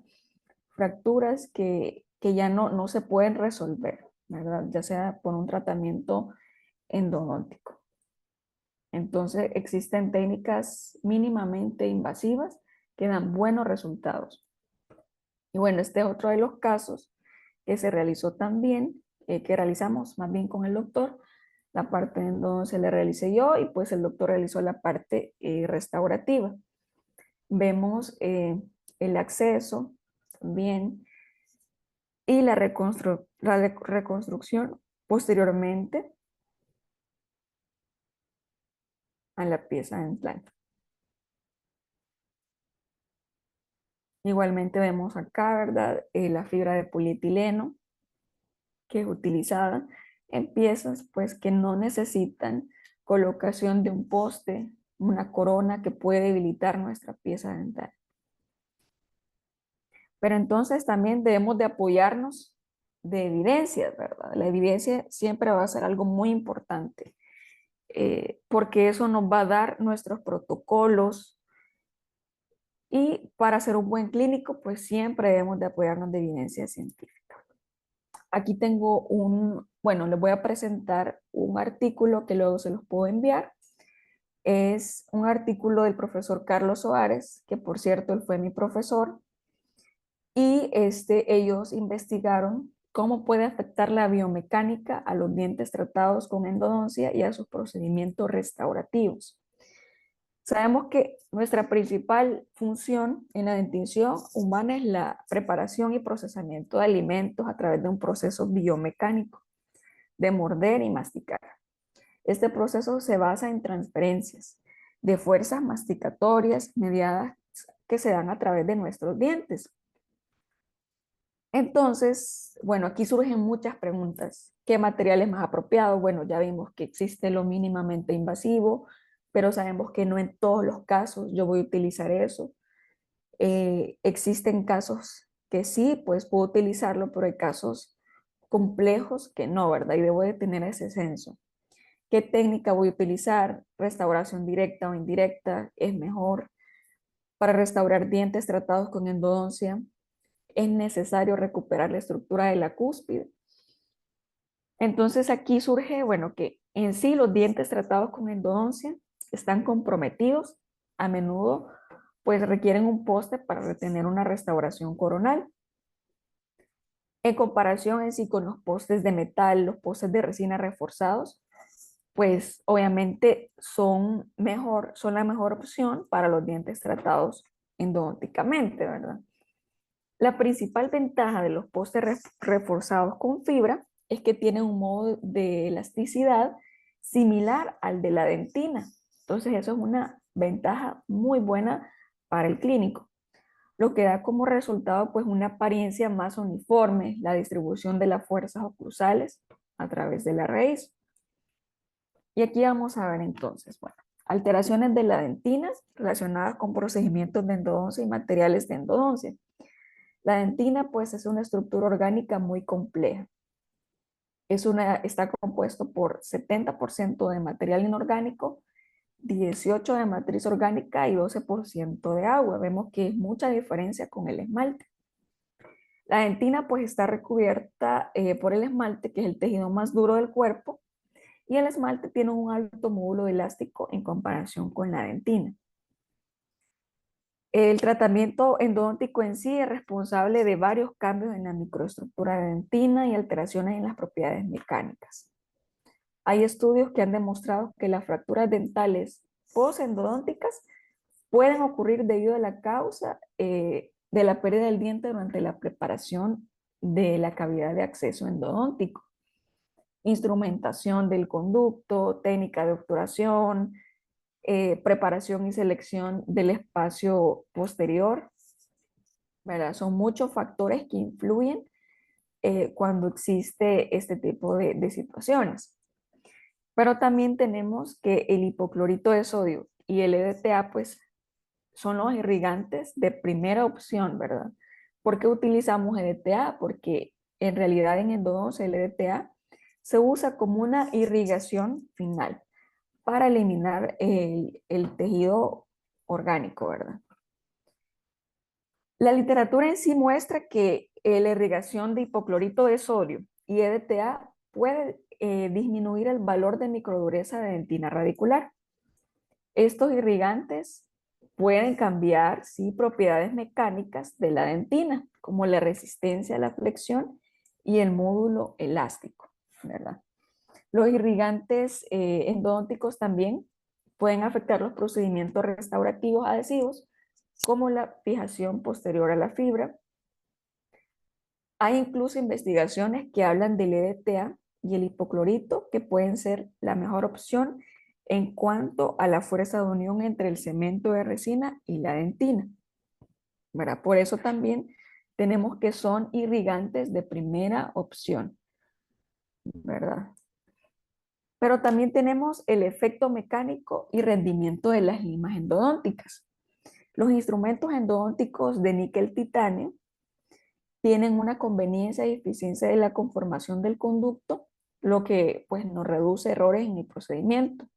Fracturas que ya no se pueden resolver, ¿verdad? Ya sea por un tratamiento endodóntico. Entonces, existen técnicas mínimamente invasivas que dan buenos resultados. Y bueno, este es otro de los casos que se realizó también, que realizamos más bien con el doctor. La parte en donde se le realicé yo y pues el doctor realizó la parte restaurativa. Vemos el acceso también y la reconstrucción posteriormente a la pieza dental. Igualmente vemos acá, ¿verdad? La fibra de polietileno que es utilizada en piezas pues que no necesitan colocación de un poste, una corona que puede debilitar nuestra pieza dental. Pero entonces también debemos de apoyarnos de evidencias, ¿verdad? La evidencia siempre va a ser algo muy importante, porque eso nos va a dar nuestros protocolos y para ser un buen clínico, pues siempre debemos de apoyarnos de evidencia científica. Aquí tengo bueno, les voy a presentar un artículo que luego se los puedo enviar. Es un artículo del profesor Carlos Soares, que por cierto, él fue mi profesor, y ellos investigaron cómo puede afectar la biomecánica a los dientes tratados con endodoncia y a sus procedimientos restaurativos. Sabemos que nuestra principal función en la dentición humana es la preparación y procesamiento de alimentos a través de un proceso biomecánico de morder y masticar. Este proceso se basa en transferencias de fuerzas masticatorias mediadas que se dan a través de nuestros dientes. Entonces, bueno, aquí surgen muchas preguntas. ¿Qué material es más apropiado? Bueno, ya vimos que existe lo mínimamente invasivo, pero sabemos que no en todos los casos yo voy a utilizar eso. Existen casos que sí, pues puedo utilizarlo, pero hay casos complejos que no, ¿verdad? Y debo de tener ese censo. ¿Qué técnica voy a utilizar? ¿Restauración directa o indirecta? ¿Es mejor? Para restaurar dientes tratados con endodoncia, es necesario recuperar la estructura de la cúspide. Entonces aquí surge, bueno, que en sí los dientes tratados con endodoncia están comprometidos, a menudo pues requieren un poste para retener una restauración coronal. En comparación en sí con los postes de metal, los postes de resina reforzados, pues obviamente son la mejor opción para los dientes tratados endodónticamente, ¿verdad? La principal ventaja de los postes reforzados con fibra es que tienen un modo de elasticidad similar al de la dentina. Entonces eso es una ventaja muy buena para el clínico, lo que da como resultado pues una apariencia más uniforme, la distribución de las fuerzas oclusales a través de la raíz. Y aquí vamos a ver entonces, bueno, alteraciones de la dentina relacionadas con procedimientos de endodoncia y materiales de endodoncia. La dentina pues es una estructura orgánica muy compleja. Está compuesto por 70% de material inorgánico 18 de matriz orgánica y 12% de agua. Vemos que es mucha diferencia con el esmalte. La dentina pues está recubierta por el esmalte, que es el tejido más duro del cuerpo, y el esmalte tiene un alto módulo elástico en comparación con la dentina. El tratamiento endodóntico en sí es responsable de varios cambios en la microestructura de dentina y alteraciones en las propiedades mecánicas. Hay estudios que han demostrado que las fracturas dentales postendodónticas pueden ocurrir debido a la causa de la pérdida del diente durante la preparación de la cavidad de acceso endodóntico. Instrumentación del conducto, técnica de obturación, preparación y selección del espacio posterior, ¿verdad? Son muchos factores que influyen cuando existe este tipo de situaciones. Pero también tenemos que el hipoclorito de sodio y el EDTA, pues, son los irrigantes de primera opción, ¿verdad? ¿Por qué utilizamos EDTA? Porque en realidad en endodoncia el EDTA se usa como una irrigación final para eliminar el tejido orgánico, ¿verdad? La literatura en sí muestra que la irrigación de hipoclorito de sodio y EDTA puede disminuir el valor de microdureza de dentina radicular. Estos irrigantes pueden cambiar, sí, propiedades mecánicas de la dentina, como la resistencia a la flexión y el módulo elástico, ¿verdad? Los irrigantes endodónticos también pueden afectar los procedimientos restaurativos adhesivos, como la fijación posterior a la fibra. Hay incluso investigaciones que hablan del EDTA y el hipoclorito, que pueden ser la mejor opción en cuanto a la fuerza de unión entre el cemento de resina y la dentina, ¿verdad? Por eso también tenemos que son irrigantes de primera opción, ¿verdad? Pero también tenemos el efecto mecánico y rendimiento de las limas endodónticas. Los instrumentos endodónticos de níquel titanio tienen una conveniencia y eficiencia de la conformación del conducto, lo que pues nos reduce errores en el procedimiento.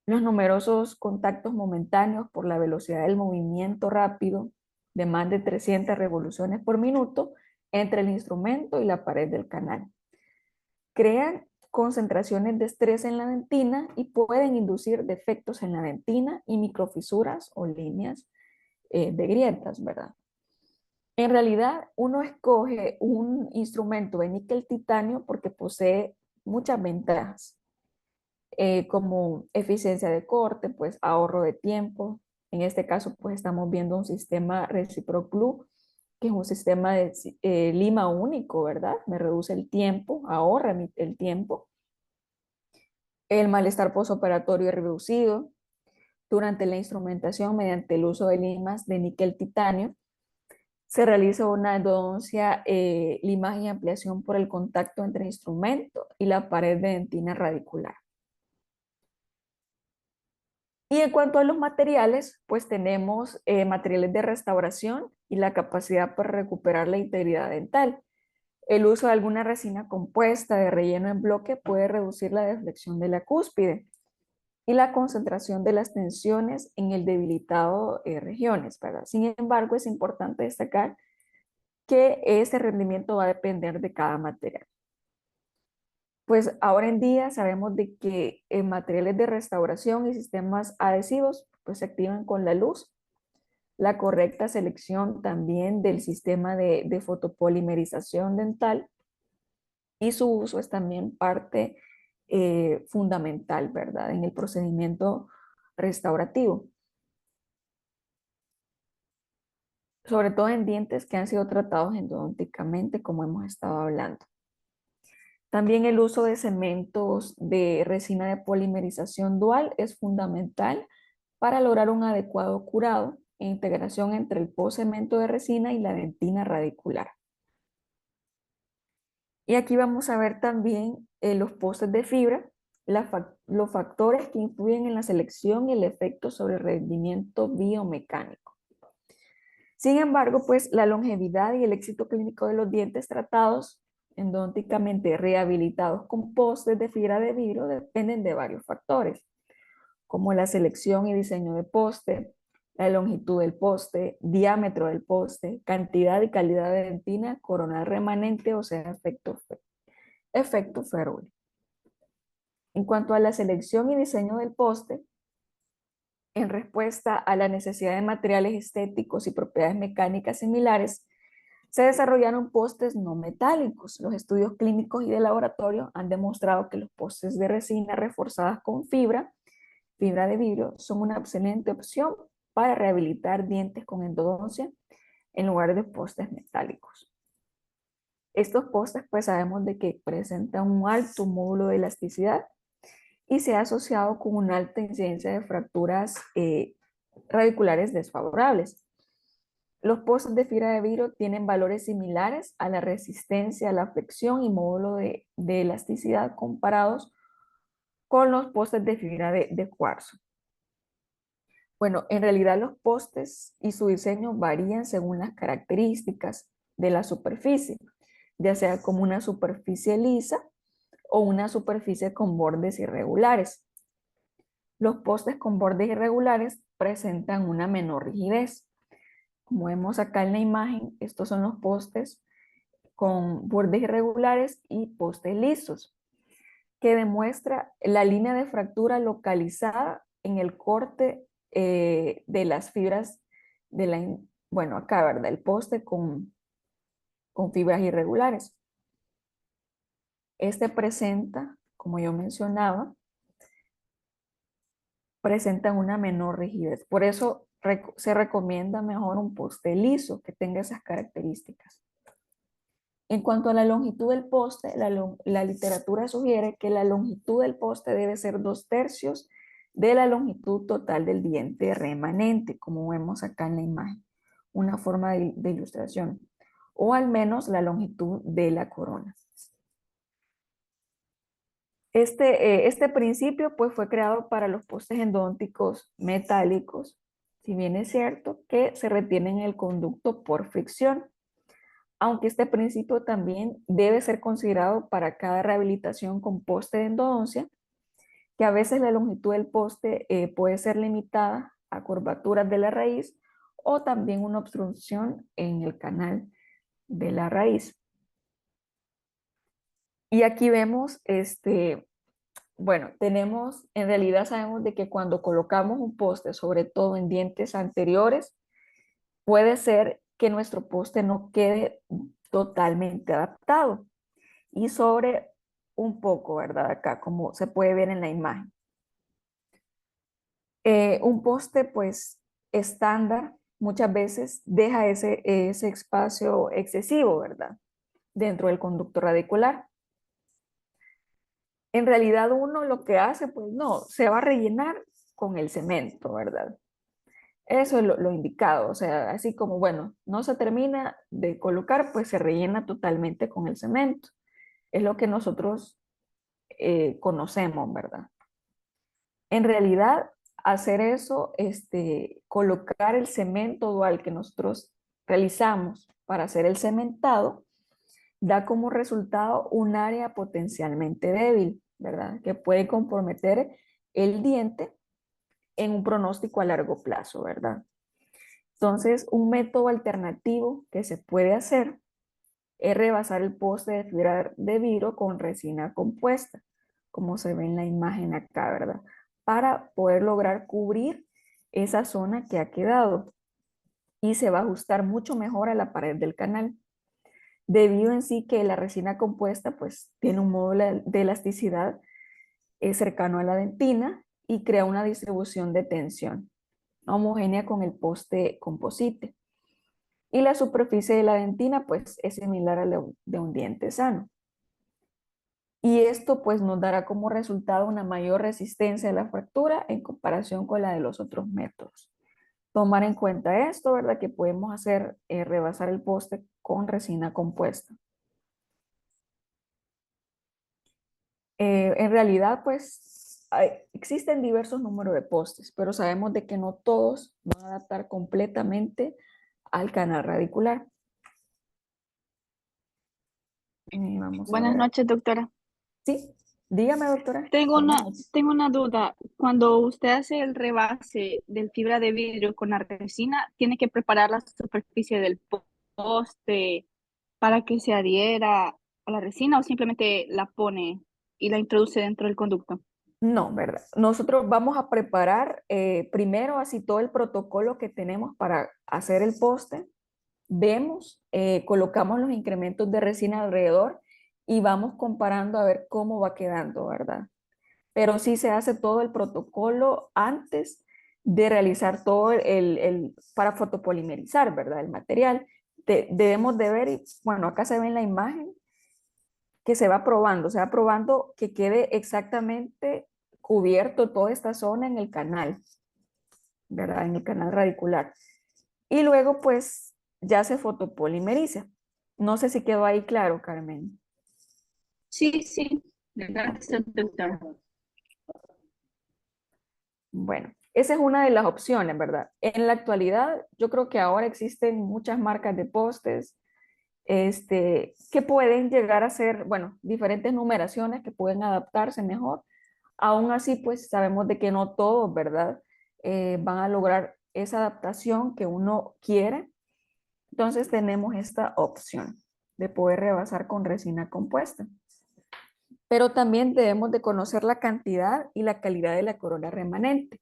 Los numerosos contactos momentáneos por la velocidad del movimiento rápido de más de 300 revoluciones por minuto entre el instrumento y la pared del canal crean concentraciones de estrés en la dentina y pueden inducir defectos en la dentina y microfisuras o líneas de grietas, ¿verdad? En realidad, uno escoge un instrumento de níquel titanio porque posee muchas ventajas, como eficiencia de corte, pues ahorro de tiempo. En este caso, pues estamos viendo un sistema ReciproGlue, que es un sistema de lima único, ¿verdad? Me reduce el tiempo, ahorra el tiempo. El malestar posoperatorio es reducido durante la instrumentación mediante el uso de limas de níquel titanio. Se realiza una endodoncia, limaje y ampliación por el contacto entre el instrumento y la pared de dentina radicular. Y en cuanto a los materiales, pues tenemos materiales de restauración y la capacidad para recuperar la integridad dental. El uso de alguna resina compuesta de relleno en bloque puede reducir la deflexión de la cúspide y la concentración de las tensiones en el debilitado regiones, ¿verdad? Sin embargo, es importante destacar que ese rendimiento va a depender de cada material. Pues ahora en día sabemos de que en materiales de restauración y sistemas adhesivos pues se activan con la luz, la correcta selección también del sistema de fotopolimerización dental y su uso es también parte fundamental, ¿verdad? En el procedimiento restaurativo, sobre todo en dientes que han sido tratados endodónticamente, como hemos estado hablando. También el uso de cementos de resina de polimerización dual es fundamental para lograr un adecuado curado e integración entre el postcemento de resina y la dentina radicular. Y aquí vamos a ver también los postes de fibra, los factores que influyen en la selección y el efecto sobre el rendimiento biomecánico. Sin embargo, pues la longevidad y el éxito clínico de los dientes tratados endodónticamente rehabilitados con postes de fibra de vidrio dependen de varios factores, como la selección y diseño de poste, la longitud del poste, diámetro del poste, cantidad y calidad de dentina coronal remanente, o sea, efecto Ferruli. En cuanto a la selección y diseño del poste, en respuesta a la necesidad de materiales estéticos y propiedades mecánicas similares, se desarrollaron postes no metálicos. Los estudios clínicos y de laboratorio han demostrado que los postes de resina reforzadas con fibra de vidrio, son una excelente opción para rehabilitar dientes con endodoncia en lugar de postes metálicos. Estos postes pues sabemos de que presentan un alto módulo de elasticidad y se ha asociado con una alta incidencia de fracturas radiculares desfavorables. Los postes de fibra de vidrio tienen valores similares a la resistencia, a la flexión y módulo de elasticidad comparados con los postes de fibra de cuarzo. Bueno, en realidad los postes y su diseño varían según las características de la superficie, ya sea como una superficie lisa o una superficie con bordes irregulares. Los postes con bordes irregulares presentan una menor rigidez. Como vemos acá en la imagen, estos son los postes con bordes irregulares y postes lisos, que demuestra la línea de fractura localizada en el corte de las fibras de bueno, acá, ¿verdad? El poste con fibras irregulares. Este presenta, como yo mencionaba, presentan una menor rigidez. Por eso se recomienda mejor un poste liso que tenga esas características. En cuanto a la longitud del poste, la literatura sugiere que la longitud del poste debe ser 2/3 de la longitud total del diente remanente, como vemos acá en la imagen, una forma de ilustración, o al menos la longitud de la corona. Este principio pues, fue creado para los postes endodónticos metálicos, si bien es cierto que se retienen en el conducto por fricción, aunque este principio también debe ser considerado para cada rehabilitación con poste de endodoncia, que a veces la longitud del poste puede ser limitada a curvaturas de la raíz o también una obstrucción en el canal de la raíz. Y aquí vemos, bueno, en realidad sabemos de que cuando colocamos un poste, sobre todo en dientes anteriores, puede ser que nuestro poste no quede totalmente adaptado y sobre un poco, ¿verdad? Acá, como se puede ver en la imagen. Un poste, pues, estándar, muchas veces deja ese espacio excesivo, ¿verdad? Dentro del conducto radicular. En realidad uno lo que hace, pues no, se va a rellenar con el cemento, ¿verdad? Eso es lo indicado, o sea, así como, bueno, no se termina de colocar, pues se rellena totalmente con el cemento. Es lo que nosotros conocemos, ¿verdad? En realidad, hacer eso, colocar el cemento dual que nosotros realizamos para hacer el cementado, da como resultado un área potencialmente débil, ¿verdad? Que puede comprometer el diente en un pronóstico a largo plazo, ¿verdad? Entonces, un método alternativo que se puede hacer es rebasar el poste de fibra de vidrio con resina compuesta, como se ve en la imagen acá, ¿verdad? Para poder lograr cubrir esa zona que ha quedado y se va a ajustar mucho mejor a la pared del canal, debido en sí que la resina compuesta pues tiene un módulo de elasticidad cercano a la dentina y crea una distribución de tensión homogénea con el poste composite. Y la superficie de la dentina pues es similar a la de un diente sano. Y esto pues nos dará como resultado una mayor resistencia a la fractura en comparación con la de los otros métodos. Tomar en cuenta esto, ¿verdad? Que podemos hacer rebasar el poste con resina compuesta. En realidad pues existen diversos números de postes, pero sabemos de que no todos van a adaptar completamente al canal radicular. Vamos a Buenas ver. noches, doctora. Sí. Dígame, doctora. Tengo tengo una duda. Cuando usted hace el rebase del fibra de vidrio con la resina, ¿tiene que preparar la superficie del poste para que se adhiera a la resina o simplemente la pone y la introduce dentro del conducto? No, ¿verdad? Nosotros vamos a preparar primero así todo el protocolo que tenemos para hacer el poste. Vemos, colocamos los incrementos de resina alrededor y vamos comparando a ver cómo va quedando, ¿verdad? Pero sí se hace todo el protocolo antes de realizar todo para fotopolimerizar, ¿verdad? El material. Debemos de ver, y, bueno, acá se ve en la imagen que se va probando que quede exactamente cubierto toda esta zona en el canal, ¿verdad? En el canal radicular. Y luego, pues, ya se fotopolimeriza. No sé si quedó ahí claro, Carmen. Sí, sí. Gracias, doctor. Bueno, esa es una de las opciones, ¿verdad? En la actualidad, yo creo que ahora existen muchas marcas de postes, que pueden llegar a ser, bueno, diferentes numeraciones que pueden adaptarse mejor. Aún así, pues sabemos de que no todos, ¿verdad? Van a lograr esa adaptación que uno quiere. Entonces tenemos esta opción de poder rebasar con resina compuesta. Pero también debemos de conocer la cantidad y la calidad de la corona remanente,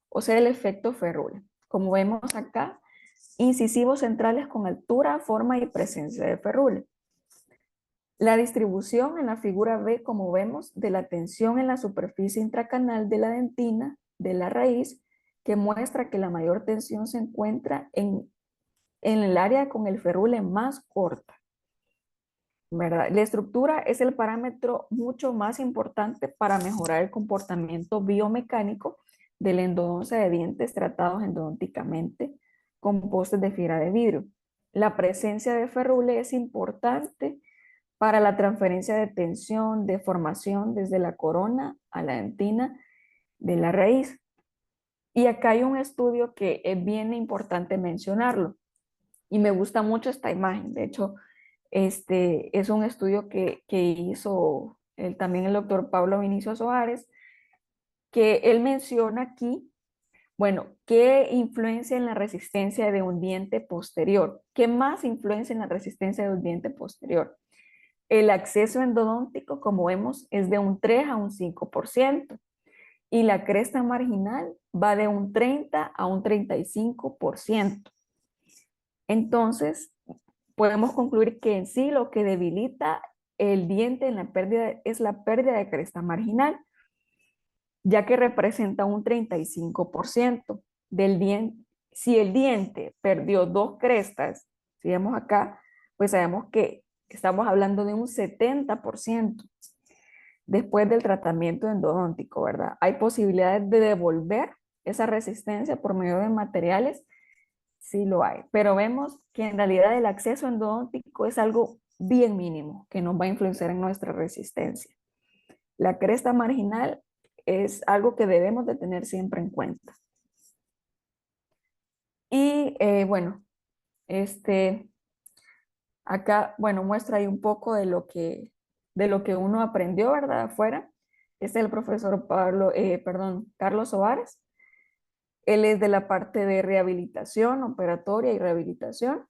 o sea, el efecto ferrule. Como vemos acá, incisivos centrales con altura, forma y presencia de ferrule. La distribución en la figura B, como vemos, de la tensión en la superficie intracanal de la dentina de la raíz, que muestra que la mayor tensión se encuentra en el área con el ferrule más corta, ¿verdad? La estructura es el parámetro mucho más importante para mejorar el comportamiento biomecánico de la endodoncia de dientes tratados endodónticamente con postes de fibra de vidrio. La presencia de ferrule es importante para la transferencia de tensión, de formación desde la corona a la dentina de la raíz. Y acá hay un estudio que es bien importante mencionarlo. Y me gusta mucho esta imagen. De hecho, es un estudio que hizo también el doctor Pablo Vinicio Soares, que él menciona aquí, bueno, qué influencia en la resistencia de un diente posterior. ¿Qué más influencia en la resistencia de un diente posterior? El acceso endodóntico, como vemos, es de un 3 a un 5% y la cresta marginal va de un 30 a un 35%. Entonces, podemos concluir que en sí lo que debilita el diente en la pérdida es la pérdida de cresta marginal, ya que representa un 35% del diente. Si el diente perdió dos crestas, si vemos acá, pues sabemos que estamos hablando de un 70% después del tratamiento endodóntico, ¿verdad? Hay posibilidades de devolver esa resistencia por medio de materiales. Sí lo hay, pero vemos que en realidad el acceso endodóntico es algo bien mínimo que nos va a influenciar en nuestra resistencia. La cresta marginal es algo que debemos de tener siempre en cuenta. Y bueno, acá, bueno, muestra ahí un poco de lo que uno aprendió, ¿verdad? Afuera. Este es el profesor Carlos Soares. Él es de la parte de rehabilitación, operatoria y rehabilitación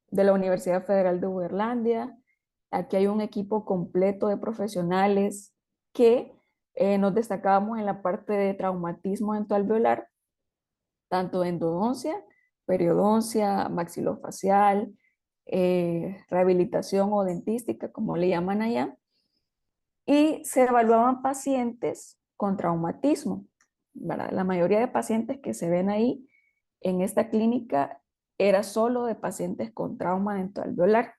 de la Universidad Federal de Uberlandia. Aquí hay un equipo completo de profesionales que nos destacamos en la parte de traumatismo dentoalveolar, tanto endodoncia, periodoncia, maxilofacial, rehabilitación o dentística, como le llaman allá, y se evaluaban pacientes con traumatismo, ¿verdad? La mayoría de pacientes que se ven ahí en esta clínica era solo de pacientes con trauma dentoalveolar,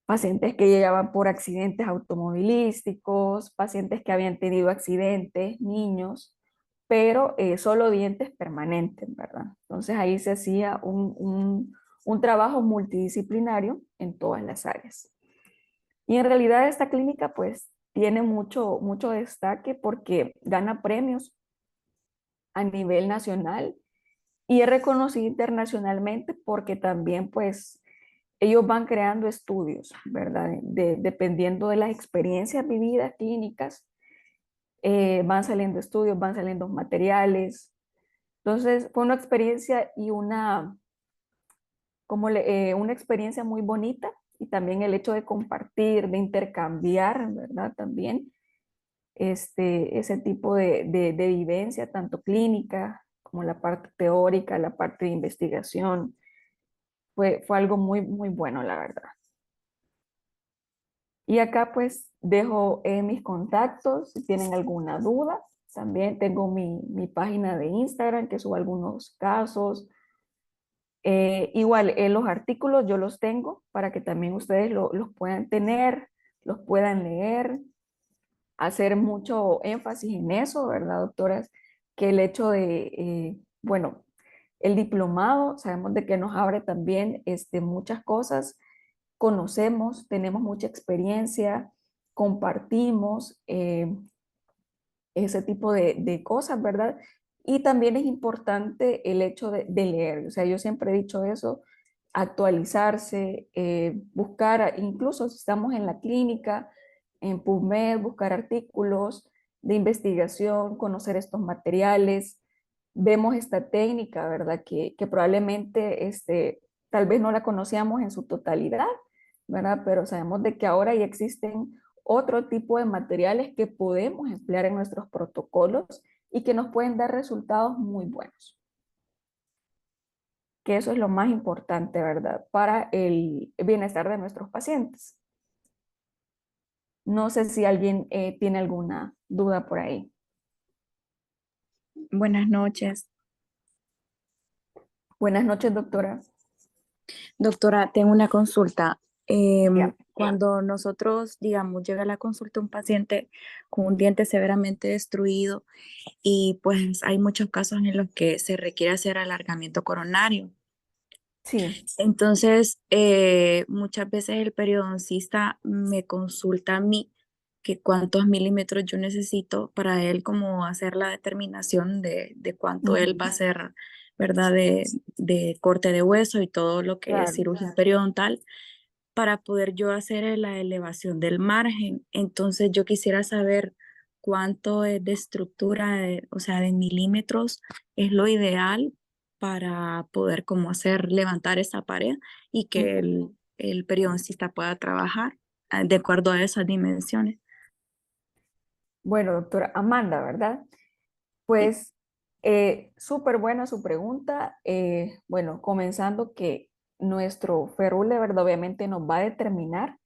pacientes que llegaban por accidentes automovilísticos, pacientes que habían tenido accidentes, niños, pero solo dientes permanentes, ¿verdad? Entonces ahí se hacía un trabajo multidisciplinario en todas las áreas. Y en realidad esta clínica pues tiene mucho destaque porque gana premios a nivel nacional y es reconocido internacionalmente porque también pues ellos van creando estudios, ¿verdad? Dependiendo de las experiencias vividas clínicas van saliendo estudios, van saliendo materiales. Entonces fue una experiencia y una experiencia muy bonita, y también el hecho de compartir, de intercambiar, ¿verdad? También ese tipo de vivencia, tanto clínica como la parte teórica, la parte de investigación, fue algo muy, muy bueno, la verdad. Y acá pues dejo mis contactos si tienen alguna duda. También tengo mi página de Instagram que subo algunos casos. Igual, los artículos yo los tengo para que también ustedes los puedan tener, los puedan leer, hacer mucho énfasis en eso, ¿verdad, doctoras? Que el hecho bueno, el diplomado, sabemos de que nos abre también muchas cosas, conocemos, tenemos mucha experiencia, compartimos ese tipo de cosas, ¿verdad? Y también es importante el hecho de leer, o sea, yo siempre he dicho eso, actualizarse, buscar, incluso si estamos en la clínica, en PubMed, buscar artículos de investigación, conocer estos materiales, vemos esta técnica, ¿verdad? Que probablemente tal vez no la conocíamos en su totalidad, ¿verdad? Pero sabemos de que ahora ya existen otro tipo de materiales que podemos emplear en nuestros protocolos y que nos pueden dar resultados muy buenos. Que eso es lo más importante, ¿verdad? Para el bienestar de nuestros pacientes. No sé si alguien tiene alguna duda por ahí. Buenas noches. Buenas noches, doctora. Doctora, tengo una consulta. Dígame. Cuando nosotros, digamos, llega a la consulta un paciente con un diente severamente destruido y pues hay muchos casos en los que se requiere hacer alargamiento coronario. Sí. Entonces, muchas veces el periodoncista me consulta a mí que cuántos milímetros yo necesito para él como hacer la determinación de cuánto él va a hacer, ¿verdad? De corte de hueso y todo lo que es Claro. cirugía periodontal para poder yo hacer la elevación del margen. Entonces, yo quisiera saber cuánto es de estructura, o sea, de milímetros es lo ideal para poder como hacer levantar esa pared y que el periodoncista pueda trabajar de acuerdo a esas dimensiones. Bueno, doctora Amanda, ¿verdad? Sí. Pues súper buena su pregunta. Bueno, comenzando que nuestro ferrule, ¿verdad? Obviamente nos va a determinar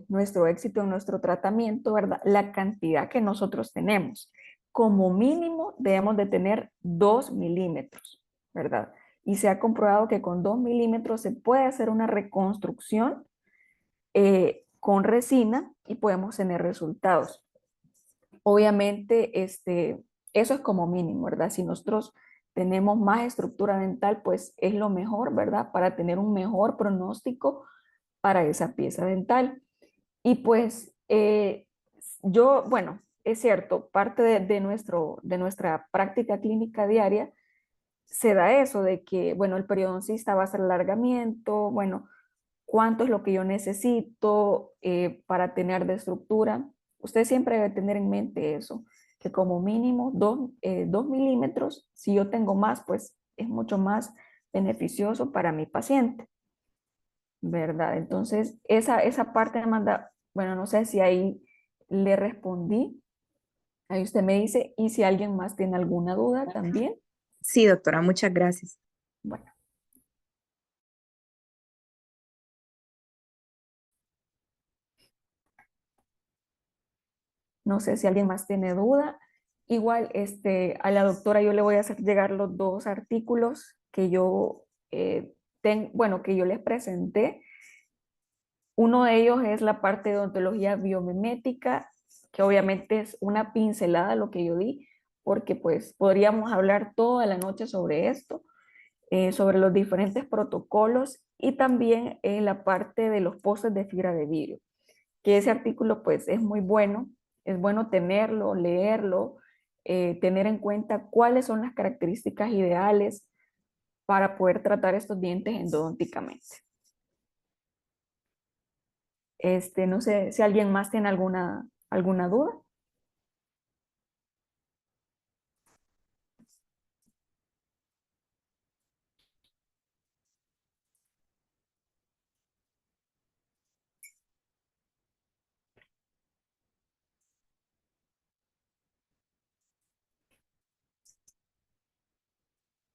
nuestro éxito en nuestro tratamiento, ¿verdad? La cantidad que nosotros tenemos. Como mínimo debemos de tener 2 milímetros, ¿verdad? Y se ha comprobado que con 2 milímetros se puede hacer una reconstrucción con resina y podemos tener resultados. Obviamente, eso es como mínimo, ¿verdad? Si nosotros tenemos más estructura dental, pues es lo mejor, ¿verdad? Para tener un mejor pronóstico para esa pieza dental. Y pues bueno, es cierto, parte de nuestra práctica clínica diaria se da eso de que, bueno, el periodoncista va a hacer alargamiento, bueno, cuánto es lo que yo necesito para tener de estructura. Usted siempre debe tener en mente eso, que como mínimo 2 milímetros, si yo tengo más, pues es mucho más beneficioso para mi paciente, ¿verdad? Entonces, esa parte me manda, bueno, no sé si ahí le respondí, ahí usted me dice, y si alguien más tiene alguna duda también, Sí, doctora, muchas gracias. bueno. No sé si alguien más tiene duda. Igual, a la doctora yo le voy a hacer llegar los dos artículos que yo, bueno, que yo les presenté. Uno de ellos es la parte de odontología biomimética, que obviamente es una pincelada lo que yo di, porque pues podríamos hablar toda la noche sobre esto, sobre los diferentes protocolos y también la parte de los postes de fibra de vidrio, que ese artículo pues es bueno tenerlo, leerlo, tener en cuenta cuáles son las características ideales para poder tratar estos dientes endodonticamente. No sé si alguien más tiene alguna duda.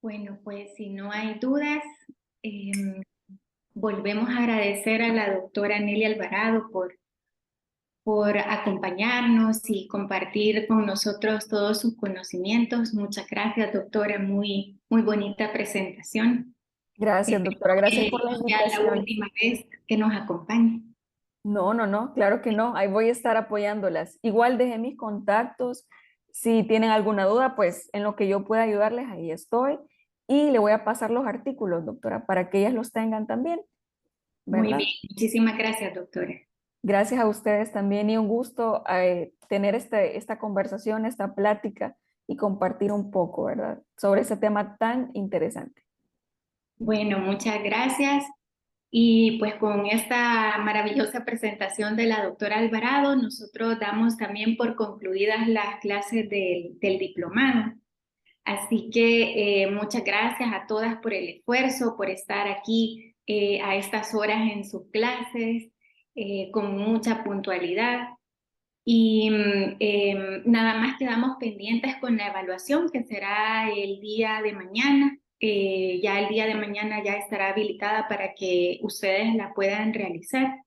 Bueno, pues si no hay dudas, volvemos a agradecer a la doctora Nelly Alvarado por acompañarnos y compartir con nosotros todos sus conocimientos. Muchas gracias, doctora. Muy, muy bonita presentación. Gracias, Espero doctora. Gracias que por la no sea la invitación. última vez que nos acompañe. No, no, no, claro que no. Ahí voy a estar apoyándolas. Igual dejé mis contactos. Si tienen alguna duda, pues en lo que yo pueda ayudarles, ahí estoy. Y le voy a pasar los artículos, doctora, para que ellas los tengan también, Muy ¿verdad? bien, muchísimas gracias, doctora. Gracias a ustedes también y un gusto tener esta conversación, esta plática y compartir un poco, ¿verdad? Sobre ese tema tan interesante. Bueno, muchas gracias. Y pues con esta maravillosa presentación de la doctora Alvarado, nosotros damos también por concluidas las clases del diplomado. Así que muchas gracias a todas por el esfuerzo, por estar aquí a estas horas en sus clases, con mucha puntualidad. Y nada más quedamos pendientes con la evaluación que será el día de mañana. Ya el día de mañana ya estará habilitada para que ustedes la puedan realizar.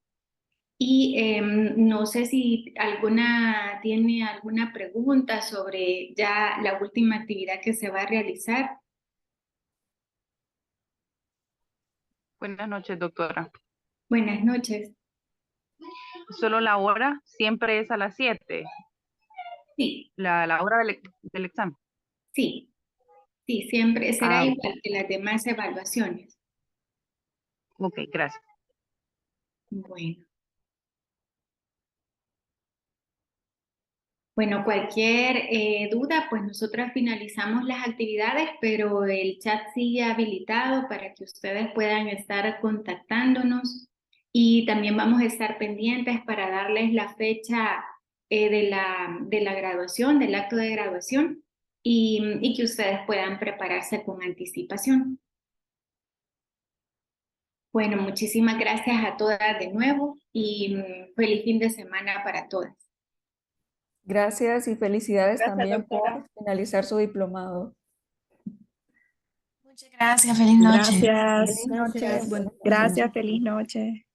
Y no sé si alguna tiene alguna pregunta sobre ya la última actividad que se va a realizar. Buenas noches, doctora. Buenas noches. Solo la hora siempre es a las 7, Sí, la hora del examen. sí, sí, siempre será Ah, igual que las demás evaluaciones. ok, gracias. Bueno. Bueno, cualquier duda, pues nosotras finalizamos las actividades, pero el chat sigue habilitado para que ustedes puedan estar contactándonos y también vamos a estar pendientes para darles la fecha de la graduación, del acto de graduación y que ustedes puedan prepararse con anticipación. Bueno, muchísimas gracias a todas de nuevo y feliz fin de semana para todas. Gracias y felicidades Gracias, también doctora. por finalizar su diplomado. Muchas gracias, feliz noche. Gracias. Feliz noche. Gracias. Buenas noches. Gracias, feliz noche.